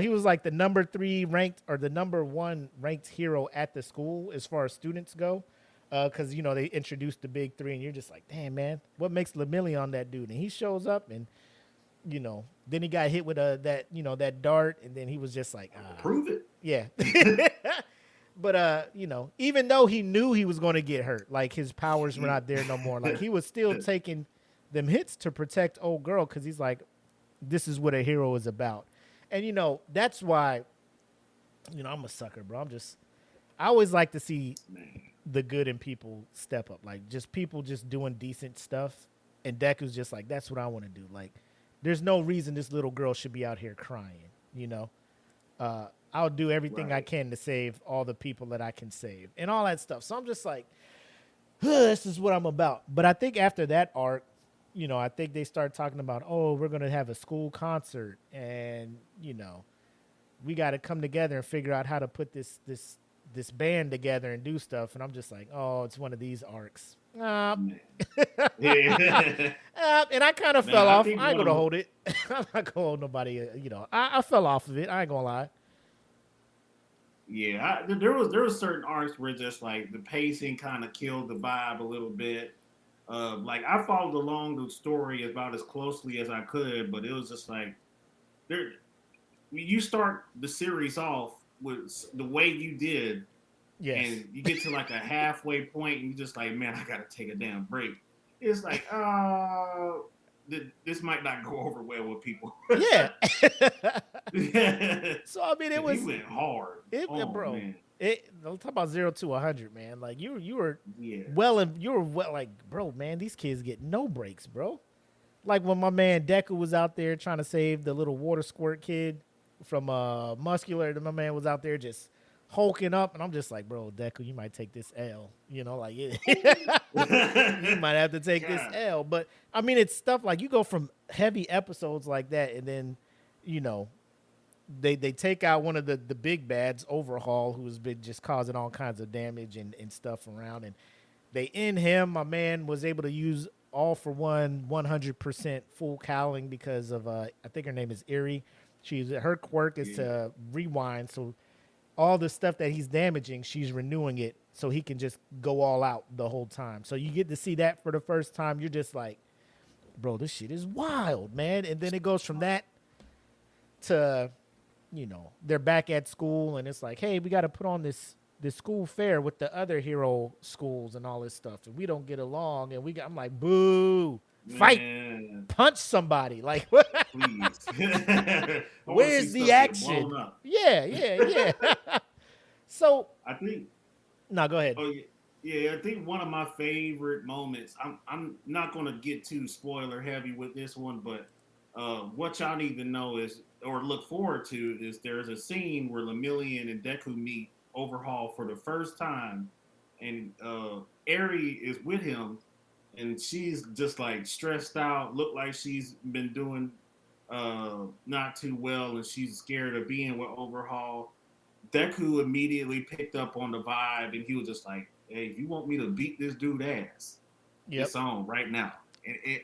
He was like the number 3 ranked or the number 1 ranked hero at the school as far as students go. Because they introduced the big 3, and you're just like, damn, man, what makes Lemillion that dude? And he shows up, and then he got hit with that dart, and then he was just like, Prove it. yeah. But even though he knew he was going to get hurt, like his powers were not there no more. Like he was still taking them hits to protect old girl because he's like, this is what a hero is about. And that's why, I'm a sucker, bro. I always like to see the good in people step up, like just people just doing decent stuff. And Deku's just like, that's what I want to do. Like, there's no reason this little girl should be out here crying. I'll do everything I can to save all the people that I can save and all that stuff. So I'm just like, this is what I'm about. But I think after that arc, I think they start talking about, oh, we're going to have a school concert, and, we got to come together and figure out how to put this band together and do stuff. And I'm just like, oh, it's one of these arcs. Yeah. And I kind of Man, fell I off. think I ain't one going to of hold it. I'm not going to hold nobody. I fell off of it. I ain't going to lie. Yeah, there was certain arcs where just like the pacing kind of killed the vibe a little bit. Like I followed along the story about as closely as I could, but it was just like there. You start the series off with the way you did, Yes. and you get to like a halfway point, and you're just like, man, I gotta take a damn break. It's like, this might not go over well with people. Yeah. Yeah. So I mean, it was. He went hard. Bro. Man. Let's talk about 0 to 100, man. Like you were Yeah. like, bro, man. These kids get no breaks, bro. Like when my man Deku was out there trying to save the little water squirt kid from Muscular, and my man was out there just hulking up, and I'm just like, bro, Deku, you might take this L. Like you might have to take this L. But I mean, it's stuff like you go from heavy episodes like that, and then they take out one of the big bads, Overhaul, who's been just causing all kinds of damage and stuff around, and they end him. My man was able to use all for one 100% full cowling because of I think her name is Eerie. Her quirk is to rewind, so all the stuff that he's damaging, she's renewing it so he can just go all out the whole time. So you get to see that for the first time. You're just like, bro, this shit is wild, man. And then it goes from that to, they're back at school, and it's like, hey, we got to put on this school fair with the other hero schools and all this stuff, and we don't get along, and I'm like, boo, fight, punch somebody, like, please. Where's the action? Yeah. So I think. No, go ahead. Oh yeah. I think one of my favorite moments. I'm not gonna get too spoiler heavy with this one, but what y'all need to know is, or look forward to, is there's a scene where Lemillion and Deku meet Overhaul for the first time, and Eri is with him, and she's just like stressed out, look like she's been doing not too well, and she's scared of being with Overhaul. Deku immediately picked up on the vibe, and he was just like, hey, if you want me to beat this dude ass, it's on right now.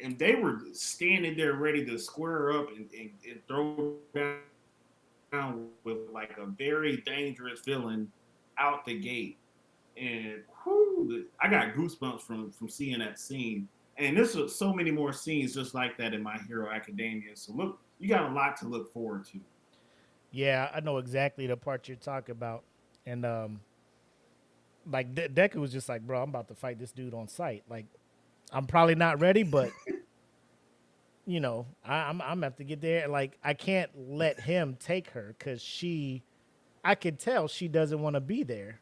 And they were standing there ready to square up and throw down with like a very dangerous villain out the gate, and whew, I got goosebumps from seeing that scene. And there's so many more scenes just like that in My Hero Academia. So look, you got a lot to look forward to. Yeah, I know exactly the part you're talking about. And like Deku was just like, bro, I'm about to fight this dude on sight. Like, I'm probably not ready, but you know, I'm gonna have to get there. Like, I can't let him take her because I could tell she doesn't want to be there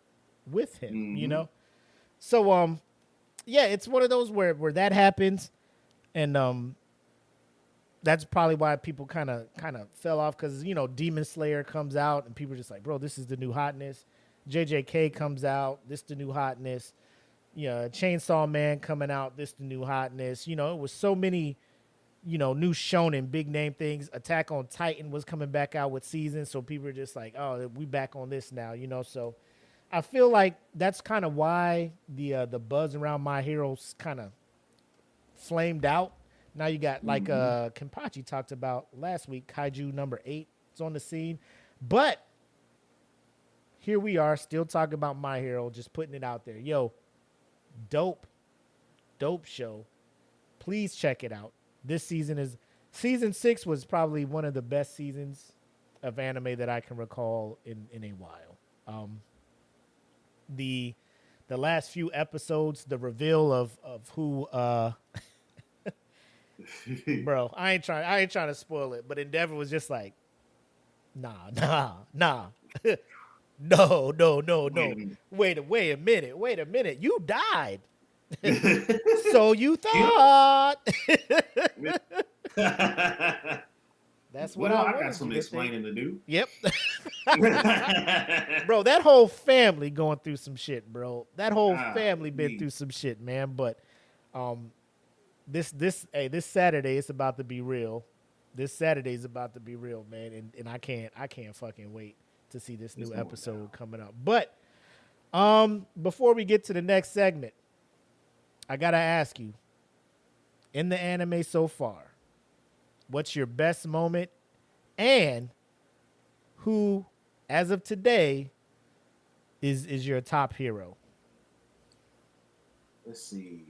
with him. You Mm-hmm. know, so yeah, it's one of those where that happens, and that's probably why people kind of fell off because you know Demon Slayer comes out and people are just like, bro, this is the new hotness. JJK comes out, this the new hotness. Yeah, Chainsaw Man coming out, this the new hotness. You know, it was so many, you know, new shonen big name things. Attack on Titan was coming back out with seasons, so people are just like, oh, we back on this now. You know, so I feel like that's kind of why the buzz around My Heroes kind of flamed out. Now you got like Mm-hmm. Kenpachi talked about last week, Kaiju number 8 is on the scene. But here we are still talking about My Hero, just putting it out there. Yo, dope, dope show. Please check it out. This season 6 was probably one of the best seasons of anime that I can recall in a while. The the last few episodes, the reveal of who bro, I ain't trying to spoil it, but Endeavor was just like, nah. No, no, no, Wait no. a minute. Wait a minute. You died. So you Yep. thought. That's what Well, I I got wanted some you to think. explaining to do. Yep. Bro, that whole family going through some shit, bro. That whole Ah, family been me. through some shit, man. But um this Saturday it's about to be real. This Saturday is about to be real, man. And I can't fucking wait to see this It's new going down. episode coming up. But before we get to the next segment, I gotta ask you, in the anime so far, what's your best moment and who, as of today, is your top hero? Let's see.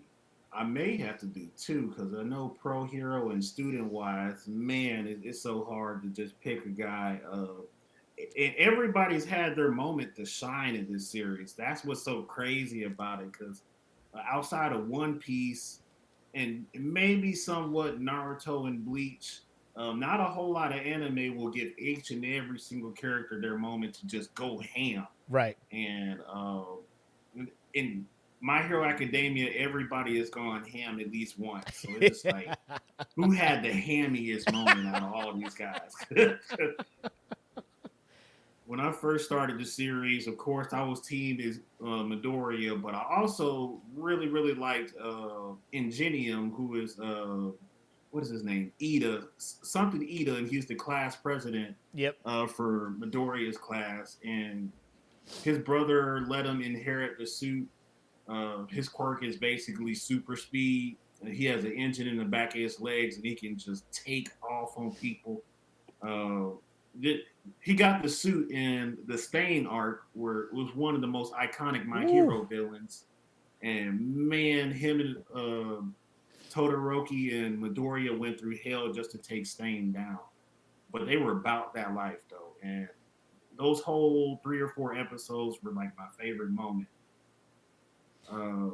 I may have to do two because I know pro hero and student wise, man, it's so hard to just pick a guy. And everybody's had their moment to shine in this series. That's what's so crazy about it. Because outside of One Piece and maybe somewhat Naruto and Bleach, not a whole lot of anime will give each and every single character their moment to just go ham. Right. And in My Hero Academia, everybody has gone ham at least once. So it's just like, who had the hammiest moment out of all these guys? When I first started the series, of course, I was team is Midoriya, but I also really liked Ingenium, who is what is his name? Ida, something Ida, and he's the class president Yep. for Midoriya's class, and his brother let him inherit the suit. His quirk is basically super speed. He has an engine in the back of his legs, and he can just take off on people. Uh, he got the suit in the Stain arc, where it was one of the most iconic My Ooh. Hero villains. And man, him and Todoroki and Midoriya went through hell just to take Stain down. But they were about that life, though. And those whole 3 or 4 episodes were like my favorite moment. Uh,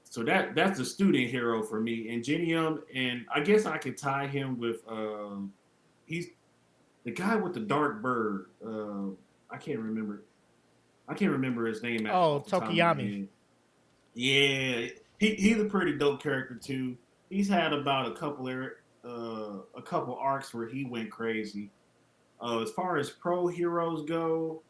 so that's the student hero for me. Ingenium, and I guess I could tie him with he's the guy with the dark bird. I can't remember. I can't remember his name Oh, off the top of my Tokiyami. head. Yeah, he's a pretty dope character too. He's had about a couple arcs where he went crazy. As far as pro heroes go,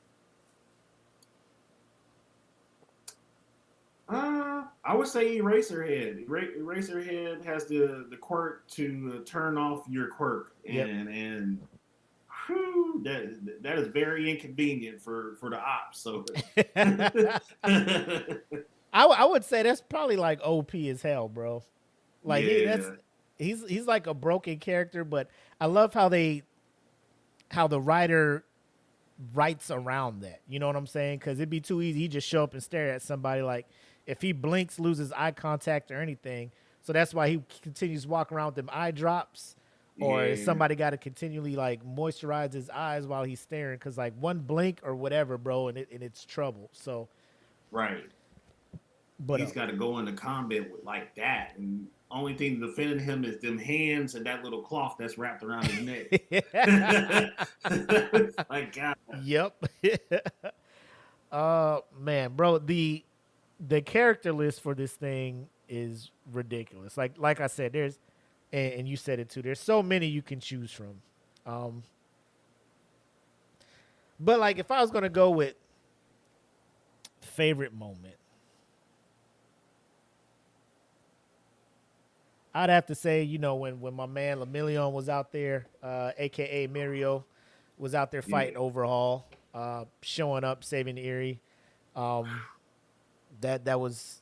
I would say Eraserhead. Eraserhead has the quirk to turn off your quirk, Yep. and whew, that is very inconvenient for the ops. So I would say that's probably like OP as hell, bro. Like yeah, he's like a broken character, but I love how they how the writer writes around that. You know what I'm saying? Because it'd be too easy. He just show up and stare at somebody. Like if he blinks, loses eye contact or anything. So that's why he continues to walk around with them eye drops. Or is somebody got to continually like moisturize his eyes while he's staring? Because like one blink or whatever, bro, and it's trouble. So right. But he's got to go into combat with like that, and only thing defending him is them hands and that little cloth that's wrapped around his neck. Like God. Yep. Man, bro, the character list for this thing is ridiculous. Like I said, there's and you said it too. There's so many you can choose from. But like if I was gonna go with favorite moment, I'd have to say, you know, when my man Lemillion was out there, aka Mirio, was out there fighting Overhaul, showing up, saving Erie. That was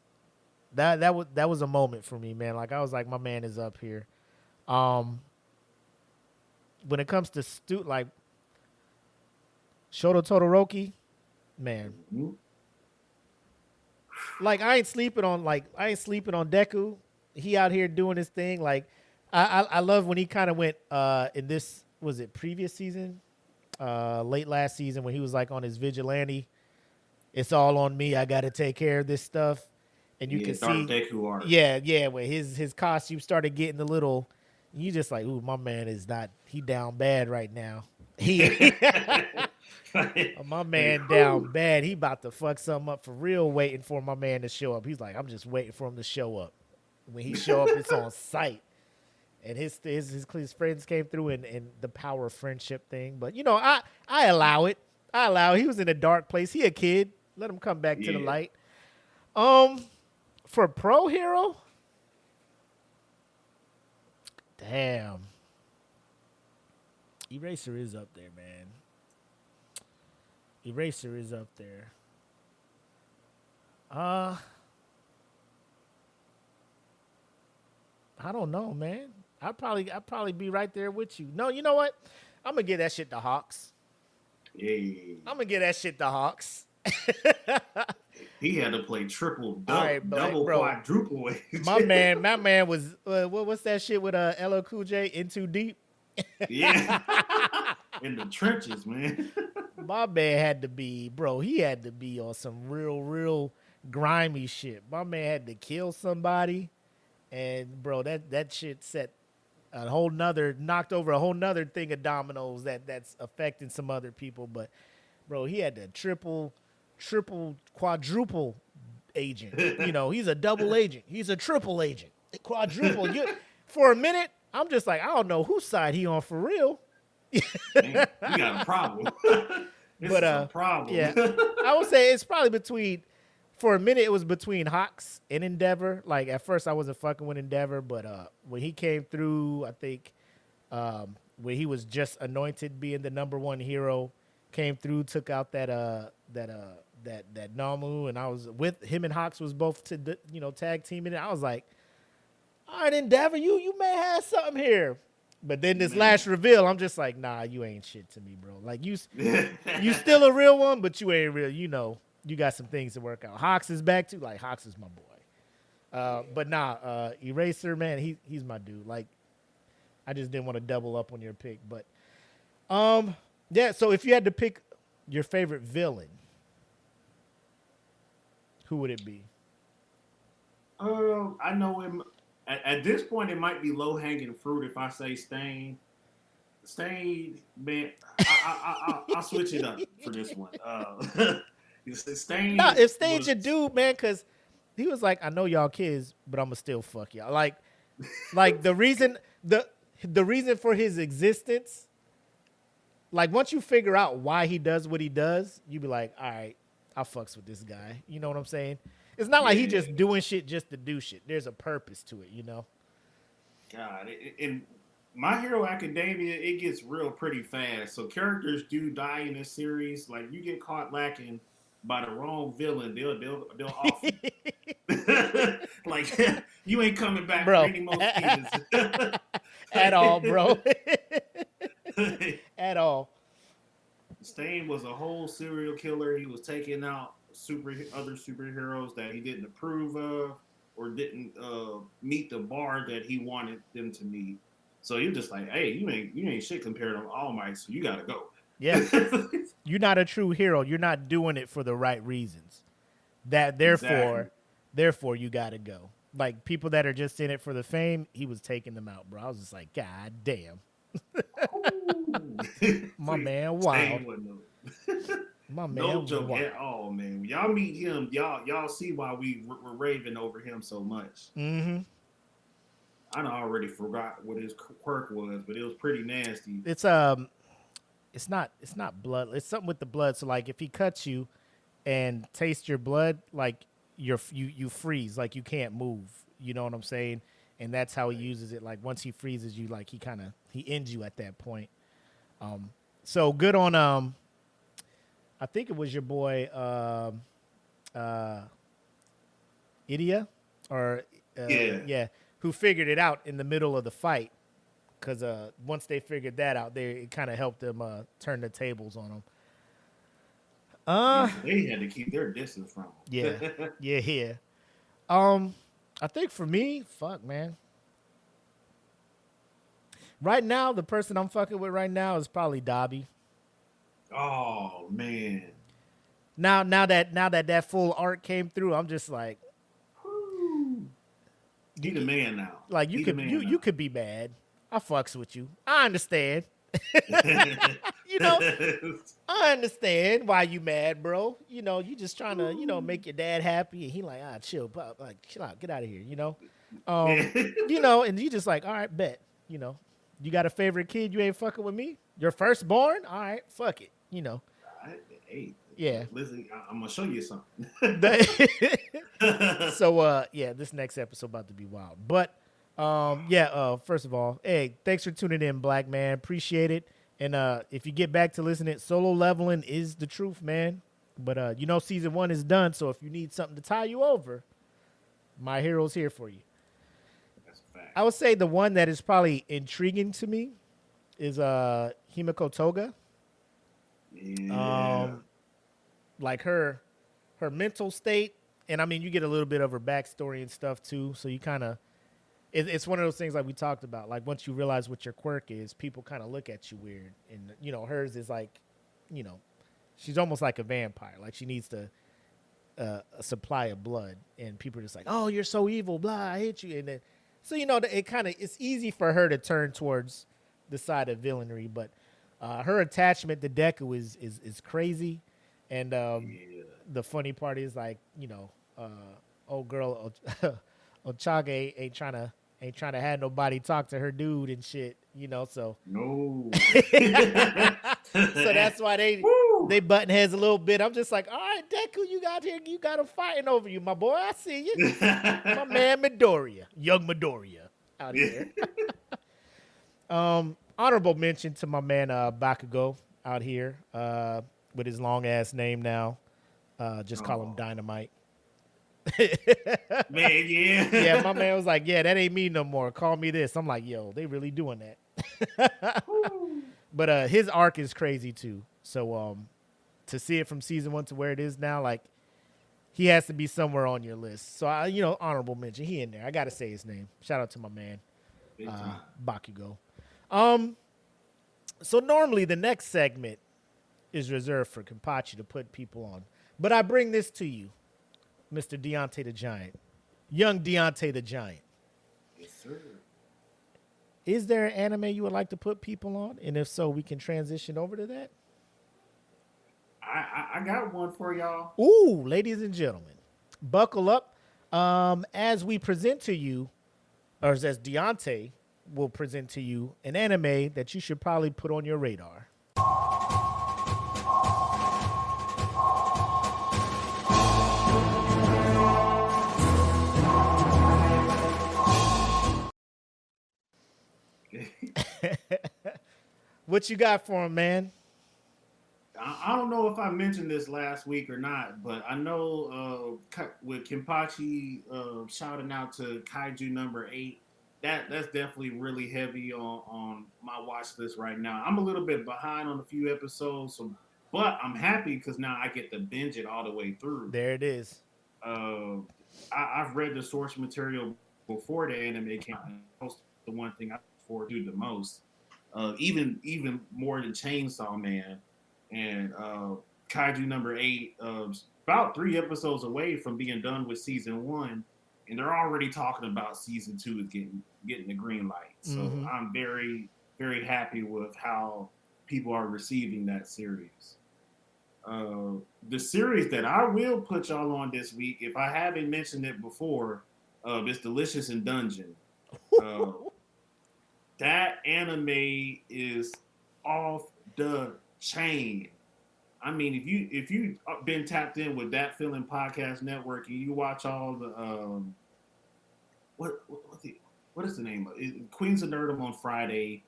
a moment for me, man. Like I was like, my man is up here. When it comes to like Shoto Todoroki, man. Like I ain't sleeping on Deku. He out here doing his thing. Like I love when he kind of went in this, was it previous season? Late last season when he was like on his vigilante. It's all on me. I got to take care of this stuff. And you can see Deku art. Yeah, when his costume started getting a little, you just like, ooh, my man is not, he down bad right now. My man down bad. He about to fuck something up for real, waiting for my man to show up. He's like, I'm just waiting for him to show up. When he show up, it's on sight. And his friends came through and the power of friendship thing. But, you know, I allow it. He was in a dark place. He a kid. Let him come back to the light. For Pro Hero, damn. Eraser is up there, man. Eraser is up there. I don't know, man. I'd probably be right there with you. No, you know what? I'm gonna give that shit to Hawks. Yeah. I'm gonna give that shit to Hawks. He had to play triple, double, quadruple. My man was what's that shit with LL Cool J? In Too Deep. Yeah, in the trenches, man. My man had to be, bro. He had to be on some real grimy shit. My man had to kill somebody, and bro, that shit set a whole nother, knocked over a whole nother thing of dominoes that's affecting some other people. But bro, he had to triple, quadruple agent. You know, he's a double agent. He's a triple agent. Quadruple. For a minute, I'm just like, I don't know whose side he on for real. Man, you got a problem. This is a problem. Yeah, I would say it's probably between. For a minute, it was between Hawks and Endeavor. Like at first, I wasn't fucking with Endeavor, but when he came through, I think when he was just anointed being the #1 hero, came through, took out that Namu, and I was with him and Hawks was both tag teaming it. I was like, all right, Endeavor, you may have something here. But then this last reveal, I'm just like, nah, you ain't shit to me, bro. Like you still a real one, but you ain't real. You know, you got some things to work out. Hawks is back too. Like Hawks is my boy. But nah, Eraser, man, he's my dude. Like, I just didn't want to double up on your pick, but yeah. So if you had to pick your favorite villain, who would it be? I know him. At this point, it might be low-hanging fruit if I say Stain. Stain, man, I'll switch it up for this one. Stain. Nah, if Stain's your dude, man, because he was like, I know y'all kids, but I'm going to still fuck y'all. Like the reason for his existence, like once you figure out why he does what he does, you be like, all right, I fucks with this guy. You know what I'm saying? It's not like he just doing shit just to do shit. There's a purpose to it, you know? God, in My Hero Academia, it gets real pretty fast. So characters do die in this series. Like, you get caught lacking by the wrong villain, they'll off you. Like, you ain't coming back, bro, for any more seasons. at all, bro. At all. Stain was a whole serial killer. He was taking out other superheroes that he didn't approve of or didn't meet the bar that he wanted them to meet. So you're just like, hey, you ain't shit compared to All Might, so you gotta go. Yeah. You're not a true hero. You're not doing it for the right reasons. That Exactly. therefore you gotta go. Like people that are just in it for the fame, he was taking them out, bro. I was just like, God damn. My Please, man wild. Stain wasn't no, My no man joke wild. at all, man. When y'all meet him, y'all see why we're raving over him so much. Mm-hmm. I already forgot what his quirk was, but it was pretty nasty. It's it's not blood. It's something with the blood. So like if he cuts you and tastes your blood, like you freeze, like you can't move. You know what I'm saying? And that's how he uses it. Like once he freezes you, like he ends you at that point. So good on I think it was your boy uh Idia or Yeah. yeah, who figured it out in the middle of the fight because once they figured that out, it kind of helped them turn the tables on him. Yeah, Uh, 'cause they had to keep their distance from yeah, him. yeah, yeah. Um, I think for me, fuck, man. Right now, the person I'm fucking with right now is probably Dobby. Oh man. Now that full arc came through, I'm just like, Whew. you He the could, man now. like you He the could man you now. could be mad. I fucks with you. I understand. You know, I understand why you mad, bro. You know, you just trying to, make your dad happy, and he like, chill, pop, like, chill out, get out of here. Yeah. And you just like, all right, bet. You know, you got a favorite kid, you ain't fucking with me. Your firstborn, all right, fuck it. Hey, Yeah. listen, I'm gonna show you something. So yeah, this next episode about to be wild. But yeah, first of all, hey, thanks for tuning in, Black Man. Appreciate it. And if you get back to listening, solo leveling is the truth, man. But season 1 is done, so if you need something to tie you over, My Hero's here for you. That's a fact. I would say the one that is probably intriguing to me is Himiko Toga. Yeah. Like her mental state, and I mean you get a little bit of her backstory and stuff too, so you kind of it's one of those things like we talked about. Like once you realize what your quirk is, people kind of look at you weird, and hers is like, you know, she's almost like a vampire. Like she needs to a supply of blood, and people are just like, "Oh, you're so evil, blah, I hate you." And then, so it's easy for her to turn towards the side of villainy, but her attachment to Deku is crazy, and Yeah. the funny part is like old girl Ochage ain't trying to have nobody talk to her dude and shit, so No. so that's why they Woo. they button heads a little bit. I'm just like, all right, Deku, you got him fighting over you, my boy. I see you, my man Midoriya, young Midoriya, out here. Honorable mention to my man Bakugo out here with his long ass name now. Just call him Oh Dynamite. man, Yeah, yeah. my man was like, yeah, that ain't me no more. Call me this. I'm like, yo, they really doing that. Woo. But his arc is crazy too. So to see it from season 1 to where it is now, like he has to be somewhere on your list. So honorable mention. He in there. I gotta say his name. Shout out to my man, Big time. Bakugo. So normally the next segment is reserved for Kenpachi to put people on. But I bring this to you, Mr. Deante the Giant. Young Deante the Giant. Yes, sir. Is there an anime you would like to put people on? And if so, we can transition over to that. I got one for y'all. Ooh, ladies and gentlemen, buckle up as we present to you, or as Deante will present to you, an anime that you should probably put on your radar. What you got for him, man? I don't know if I mentioned this last week or not, but I know with Kimpachi shouting out to Kaiju number 8, that's definitely really heavy on my watch list right now. I'm a little bit behind on a few episodes, so But I'm happy because now I get to binge it all the way through. There it is. Uh, I've read the source material before the anime came out, and that was the one thing I look forward to the most. Even more than Chainsaw Man and Kaiju number 8. About 3 episodes away from being done with season 1, and they're already talking about season 2 is getting the green light. So Mm-hmm. I'm very happy with how people are receiving that series. The series that I will put y'all on this week, if I haven't mentioned it before, is Delicious in Dungeon. Uh, that anime is off the chain. I mean, if you been tapped in with That Feeling Podcast Network and you watch all the what is the name of it? Queens of Nerdum on Friday,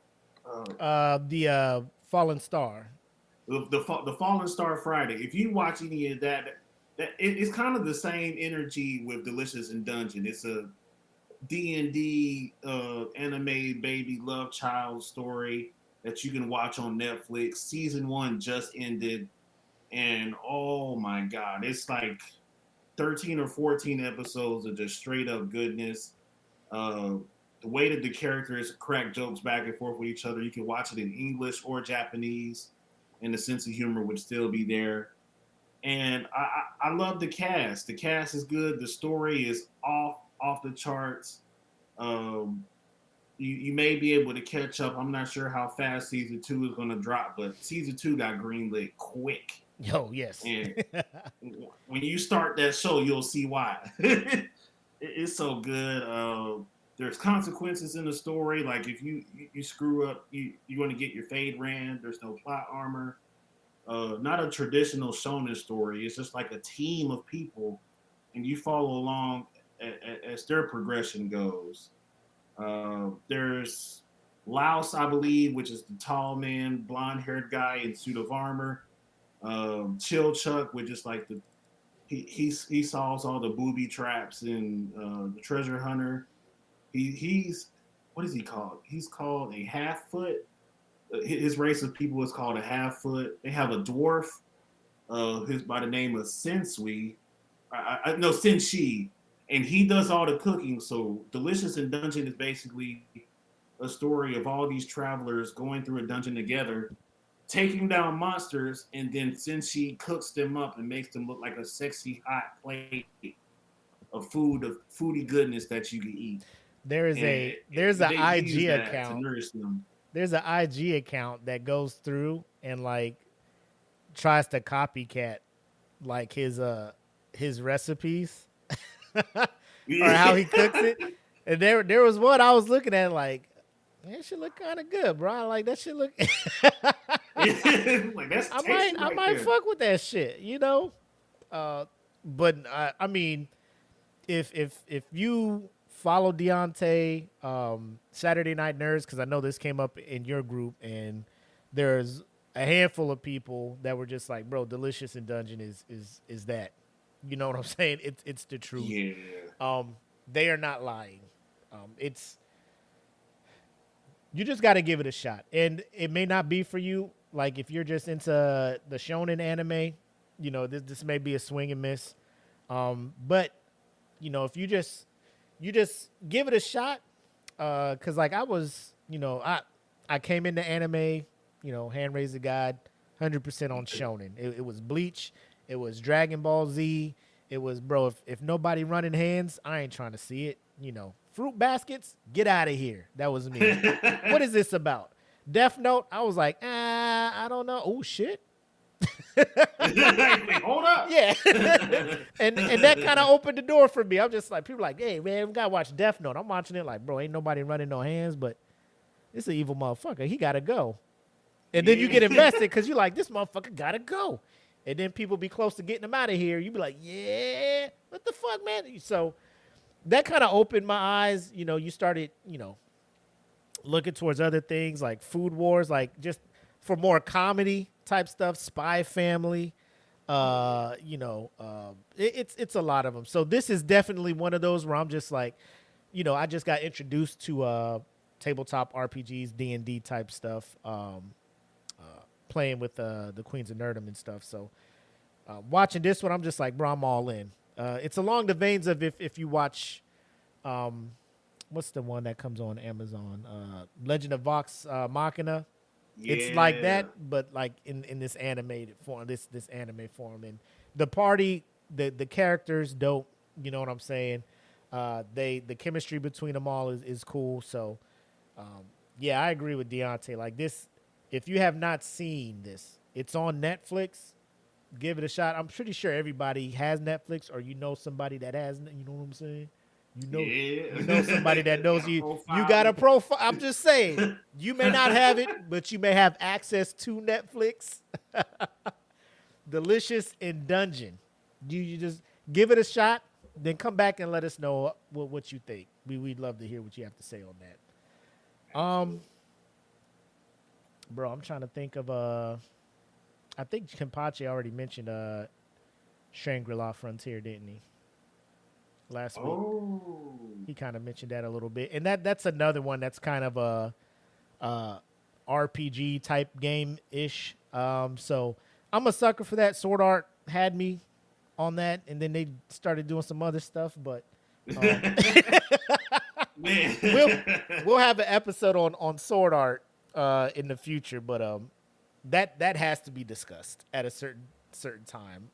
uh, The Fallen Star. the Fallen Star Friday. If you watch any of that, it's kind of the same energy with Delicious in Dungeon. It's a D&D anime baby love child story that you can watch on Netflix. Season 1 just ended, and oh my god, it's like 13 or 14 episodes of just straight up goodness. Uh, the way that the characters crack jokes back and forth with each other, you can watch it in English or Japanese, and the sense of humor would still be there. And I love the cast. The cast is good. The story is off the charts. Um, you may be able to catch up. I'm not sure how fast season 2 is going to drop, but season 2 got greenlit quick. Yo, yes. And when you start that show, you'll see why. It's so good. There's consequences in the story. Like if you screw up, you're going to get your fade ran. There's no plot armor. Not a traditional shonen story. It's just like a team of people, and you follow along as their progression goes. There's Laos, I believe, which is the tall man, blonde-haired guy in suit of armor. Chill Chuck, which is like he solves all the booby traps in the Treasure Hunter. He's what is he called? He's called a half foot. His race of people is called a half foot. They have a dwarf, who's by the name of Sensui. No, Senshi, and he does all the cooking. So Delicious in Dungeon is basically a story of all these travelers going through a dungeon together, taking down monsters, and then Senshi cooks them up and makes them look like a sexy hot plate of foodie goodness that you can eat. There's And there's an they use IG that to account. nourish them. There's an IG account that goes through and like tries to copycat like his recipes or how he cooks it. And there was one I was looking at like, that shit look kind of good, bro. I like that shit look. Like that's tasty I right might there. fuck with that shit, you know. But I mean, if you follow Deante, Saturday Night Nerds, because I know this came up in your group, and there's a handful of people that were just like, bro, Delicious in Dungeon is that. You know what I'm saying? It's the truth. Yeah. They are not lying. It's you just got to give it a shot, and it may not be for you. Like if you're just into the shonen anime, you know this may be a swing and miss. But you know if you just give it a shot, because like I was, you know, I came into anime, you know, hand raise the god, 100% on shonen. It was Bleach, it was Dragon Ball Z, it was bro. If nobody running hands, I ain't trying to see it. You know, fruit baskets, get out of here. That was me. What is this about? Death Note, I was like, I don't know. Oh shit. Wait, hold up. Yeah. and that kind of opened the door for me. I'm just like, people like, hey man, we gotta watch Death Note. I'm watching it like, bro, ain't nobody running no hands, but it's an evil motherfucker. He gotta go. And then you get invested because you're like, this motherfucker gotta go. And then people be close to getting him out of here. You be like, yeah, what the fuck, man? So that kind of opened my eyes. You know, you started, you know, looking towards other things like Food Wars, like just for more comedy type stuff, Spy Family. You know, it's a lot of them. So this is definitely one of those where I'm just like, you know, I just got introduced to tabletop RPGs, D&D type stuff, playing with the Queens of Nerdum and stuff. So watching this one, I'm just like, bro, I'm all in. It's along the veins of if you watch, what's the one that comes on Amazon? Legend of Vox Machina. It's like Yeah. that, but like in this animated form, this anime form, and the party, the characters dope. You know what I'm saying? The chemistry between them all is cool. So, yeah, I agree with Deante. Like this, if you have not seen this, it's on Netflix. Give it a shot. I'm pretty sure everybody has Netflix, or you know somebody that has. You know what I'm saying? You know somebody that Yeah. knows Got a you. You got profile. a profile. I'm just saying, you may not have it, but you may have access to Netflix. Delicious in Dungeon. You just give it a shot, then come back and let us know what you think. We'd love to hear what you have to say on that. Absolutely. Bro, I'm trying to think of I think Kenpachi already mentioned Shangri-La Frontier, didn't he? Last week. Oh. He kind of mentioned that a little bit. And that's another one that's kind of a RPG type game ish. So I'm a sucker for that. Sword Art had me on that, and then they started doing some other stuff. But um, Man. we'll we'll have an episode on Sword Art in the future. But that has to be discussed at a certain time.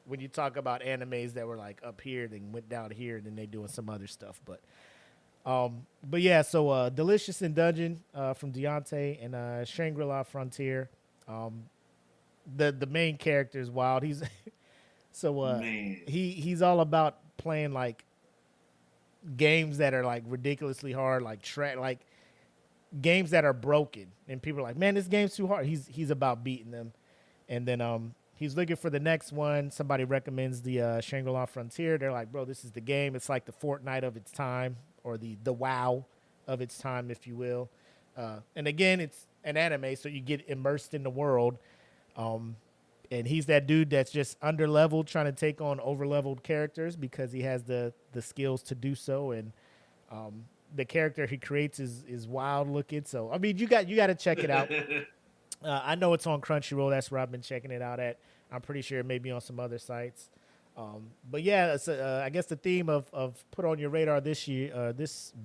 When you talk about animes that were like up here, then went down here, and then they doing some other stuff. But yeah, so Delicious in Dungeon from Deante and Shangri-La Frontier. Um, the main character is wild. He's so Man. he's all about playing like games that are like ridiculously hard, like games that are broken, and people are like, man, this game's too hard. He's about beating them, and then he's looking for the next one. Somebody recommends the Shangri-La Frontier. They're like, bro, this is the game. It's like the Fortnite of its time, or the WoW of its time, if you will. And again, it's an anime, so you get immersed in the world. Um, and he's that dude that's just under leveled, trying to take on over leveled characters because he has the skills to do so. And the character he creates is wild looking. So I mean, you got to check it out. I know it's on Crunchyroll. That's where I've been checking it out at. I'm pretty sure it may be on some other sites. But yeah, I guess the theme of put on your radar this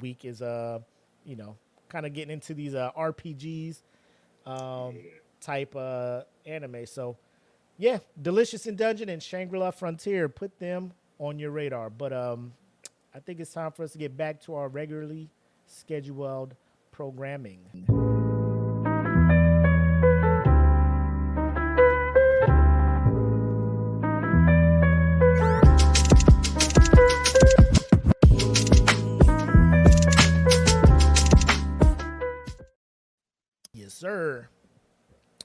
week is kind of getting into these RPGs Yeah. type anime. So yeah, Delicious in Dungeon and Shangri-La Frontier, put them on your radar. But I think it's time for us to get back to our regularly scheduled programming. Yes, sir.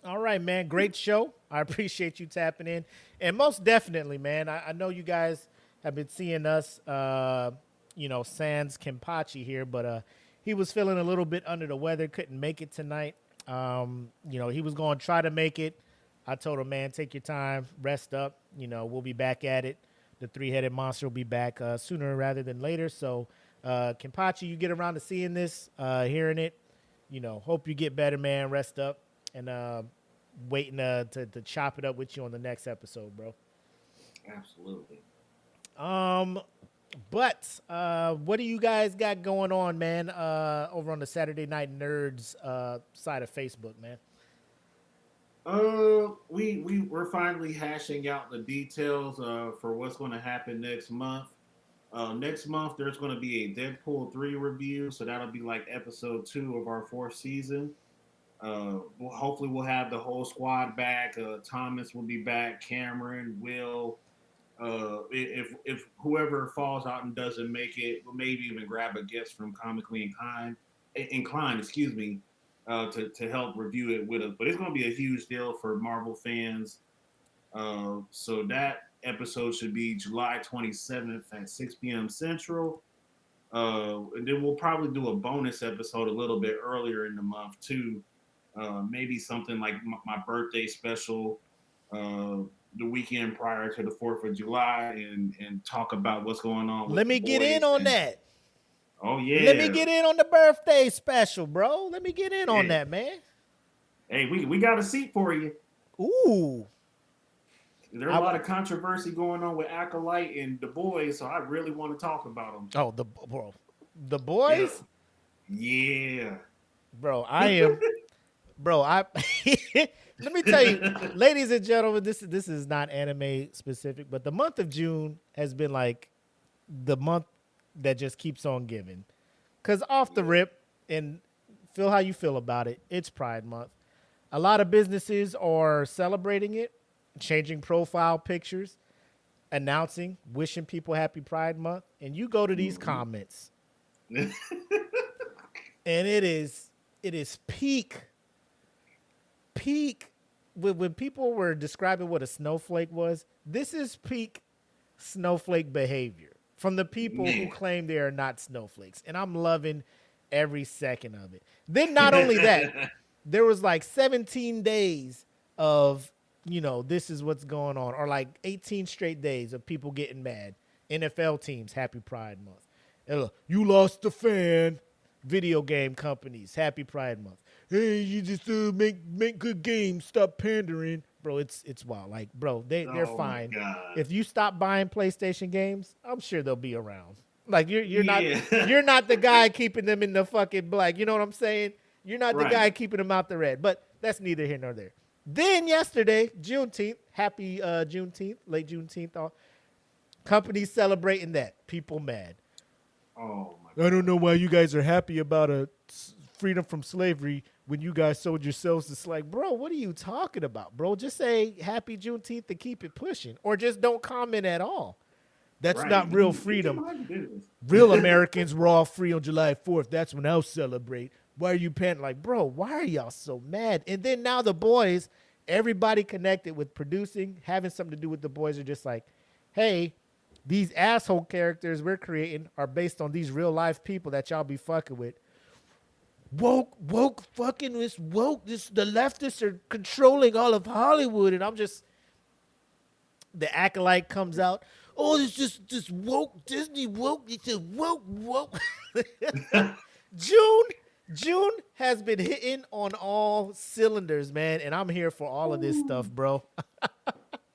All right, man. Great show. I appreciate you tapping in. And most definitely, man, I know you guys have been seeing us, sans Kenpachi here, but he was feeling a little bit under the weather, couldn't make it tonight. He was going to try to make it. I told him, man, take your time, rest up. We'll be back at it. The three-headed monster will be back sooner rather than later. So, Kenpachi, you get around to seeing this, hearing it. Hope you get better, man. Rest up, and waiting to chop it up with you on the next episode, bro. Absolutely. But what do you guys got going on, man? Over on the Saturday Night Nerds side of Facebook, man. We're finally hashing out the details for what's going to happen next month. Next month there's going to be a Deadpool 3 review, so that'll be like episode 2 of our 4th season. Hopefully we'll have the whole squad back. Thomas will be back, Cameron, Will. If whoever falls out and doesn't make it, we'll maybe even grab a guest from Comically Inclined, excuse me, to help review it with us. But it's going to be a huge deal for Marvel fans. So that episode should be July 27th at 6 p.m. Central. And then we'll probably do a bonus episode a little bit earlier in the month too. Maybe something like my birthday special, the weekend prior to the 4th of July, and talk about what's going on with Let the me get in boys. on And that. oh Let me yeah, get in on the birthday special, bro. Let me get in on yeah, that, man. Hey, we got a seat for you. Ooh. There's a lot of controversy going on with Acolyte and the boys, so I really want to talk about them. Oh, the Yeah, boys, yeah. bro. I am, bro. I let me tell you, ladies and gentlemen, this is not anime specific, but the month of June has been like the month that just keeps on giving. Cause off the rip, and feel how you feel about it. It's Pride Month. A lot of businesses are celebrating it, changing profile pictures, announcing, wishing people happy Pride Month, and you go to these comments, and it is peak when people were describing what a snowflake was. This is peak snowflake behavior from the people who Man. claim they are not snowflakes, and I'm loving every second of it. Then not only that, there was like 17 days of, this is what's going on, or like 18 straight days of people getting mad. NFL teams, happy Pride Month. You lost the fan. Video game companies, happy Pride Month. Hey, you just make good games. Stop pandering, bro. It's wild. Like, bro, they're Oh my fine. God. If you stop buying PlayStation games, I'm sure they'll be around. Like you're not Yeah. you're not the guy keeping them in the fucking black. You know what I'm saying? You're not the guy Right. keeping them out the red. But that's neither here nor there. Then yesterday, Juneteenth, happy Juneteenth, late Juneteenth. All companies celebrating that. People mad. Oh my I God. don't know why you guys are happy about freedom from slavery when you guys sold yourselves to slavery. Bro, what are you talking about, bro? Just say happy Juneteenth to keep it pushing, or just don't comment at all. That's Right. not real You freedom. mind your business. Real Americans were all free on July 4th. That's when I'll celebrate. Why are you panting? Like, bro, why are y'all so mad? And then now the boys, everybody connected with producing, having something to do with the boys are just like, hey, these asshole characters we're creating are based on these real life people that y'all be fucking with. Woke, fucking this woke. The leftists are controlling all of Hollywood, and I'm just. The acolyte comes out. Oh, it's just woke Disney woke. It's just woke. June has been hitting on all cylinders, man, and I'm here for all of this stuff, bro.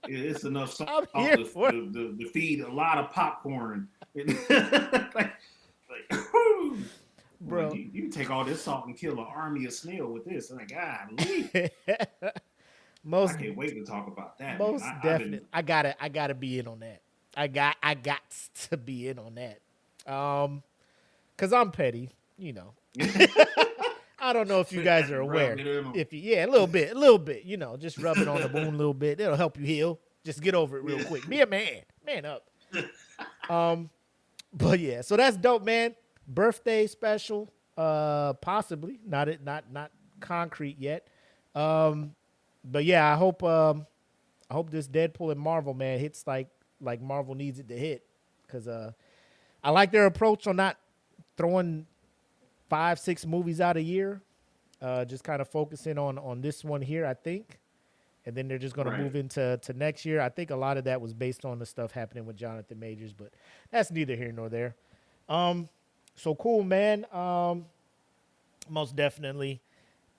It's enough salt I'm here for to feed a lot of popcorn. Whew. Like, bro. you take all this salt and kill an army of snail with this. And like, golly. I most can't wait to talk about that, man. most I've been definite. I gotta be in on that. I got to be in on that. Cause I'm petty, I don't know if you guys are aware. rubbing it on. If you, yeah, a little bit, just rub it on the wound a little bit. It'll help you heal. Just get over it real quick. Be a man up. But yeah, so that's dope, man. Birthday special, possibly not concrete yet. But yeah, I hope this Deadpool and Marvel, man, hits like Marvel needs it to hit, because I like their approach on not throwing 5-6 movies out a year, just kind of focusing on this one here, I think, and then they're just going to move into next year. I think a lot of that was based on the stuff happening with Jonathan Majors, but that's neither here nor there. So cool, man. Most definitely.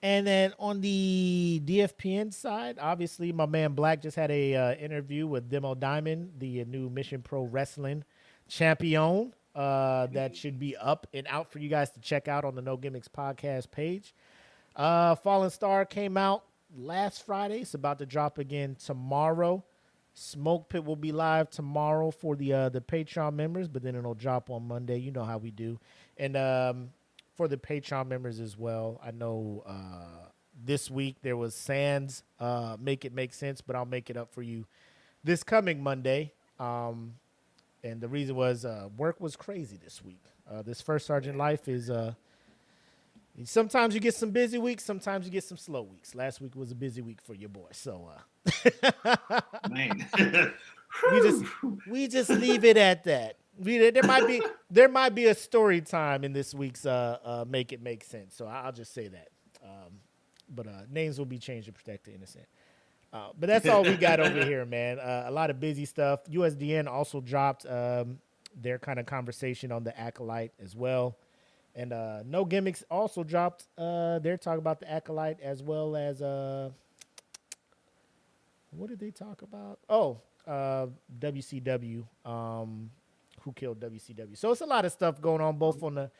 And then on the DFPN side, obviously my man Black just had a interview with Demo Diamond, the new Mission Pro Wrestling champion. That should be up and out for you guys to check out on the No Gimmicks podcast page. Fallen Star came out last Friday. It's about to drop again tomorrow. Smoke Pit will be live tomorrow for the Patreon members, but then it'll drop on Monday. You know how we do. And for the Patreon members as well, I know this week there was Sans Make It Make Sense, but I'll make it up for you this coming Monday. And the reason was work was crazy this week. This First Sergeant life is sometimes you get some busy weeks, sometimes you get some slow weeks. Last week was a busy week for your boy, so Man. we just leave it at that. There might be a story time in this week's Make It Make Sense. So I'll just say that. But names will be changed to protect the innocent. But that's all we got over here, man. A lot of busy stuff. USDN also dropped their kind of conversation on the Acolyte as well. And No Gimmicks also dropped. They're talking about the Acolyte as well as what did they talk about? Oh, WCW. Who killed WCW? So it's a lot of stuff going on both on the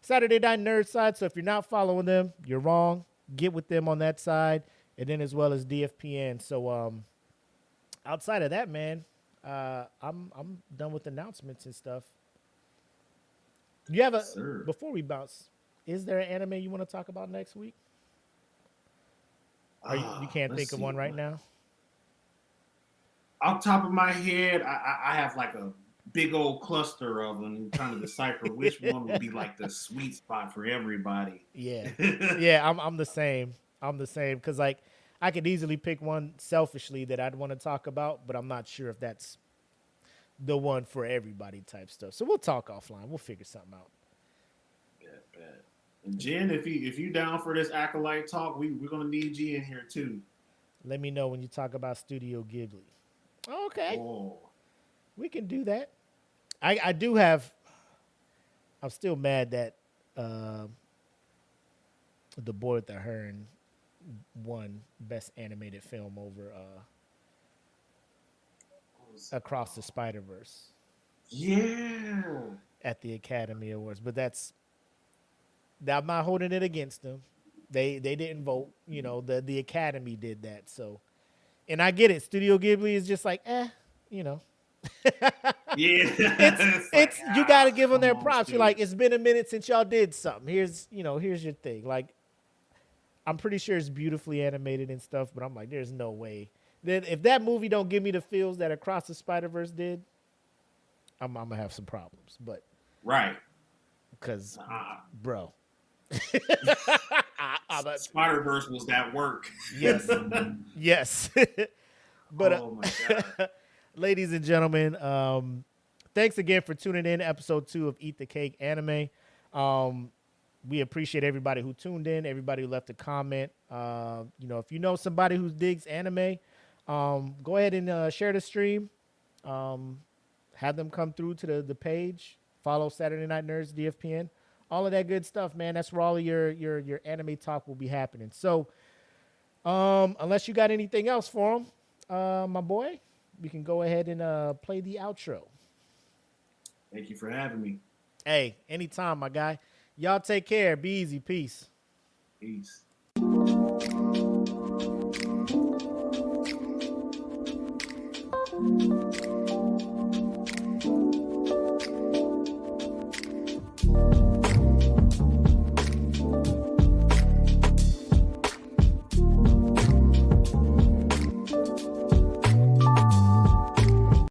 Saturday Night Nerd side. So if you're not following them, you're wrong. Get with them on that side, and then as well as DFPN. So outside of that, man, I'm done with announcements and stuff. You have before we bounce, is there an anime you want to talk about next week? Or you can't think of one right now? Off top of my head, I have like a big old cluster of them and trying to decipher which one would be like the sweet spot for everybody. Yeah. Yeah, I'm the same. I'm the same because like I could easily pick one selfishly that I'd want to talk about, but I'm not sure if that's the one for everybody type stuff. So we'll talk offline. We'll figure something out. Bet. And Jen, if you down for this Acolyte talk, we're gonna need you in here too. Let me know when you talk about Studio Ghibli. Okay. Oh. We can do that. I do have. I'm still mad that the Boy with the Heron won Best Animated Film over Across the Spider-Verse. Yeah. At the Academy Awards, but I'm not holding it against them. They didn't vote. You know, the Academy did that. So, and I get it. Studio Ghibli is just like, you know. Yeah. it's you got to give them their props. You're like, it's been a minute since y'all did something. Here's your thing. Like, I'm pretty sure it's beautifully animated and stuff, but I'm like, there's no way that if that movie don't give me the feels that Across the Spider-Verse did, I'm gonna have some problems. But right, because bro, Spider-Verse was that work. Yes. But oh my God. Ladies and gentlemen, thanks again for tuning in to episode 2 of Eat the Cake Anime. We appreciate everybody who tuned in, everybody who left a comment. If you know somebody who digs anime, go ahead and share the stream. Have them come through to the page. Follow Saturday Night Nerds, DFPN. All of that good stuff, man. That's where all of your anime talk will be happening. So, unless you got anything else for them, my boy, we can go ahead and play the outro. Thank you for having me. Hey, anytime, my guy. Y'all take care. Be easy. Peace. Peace.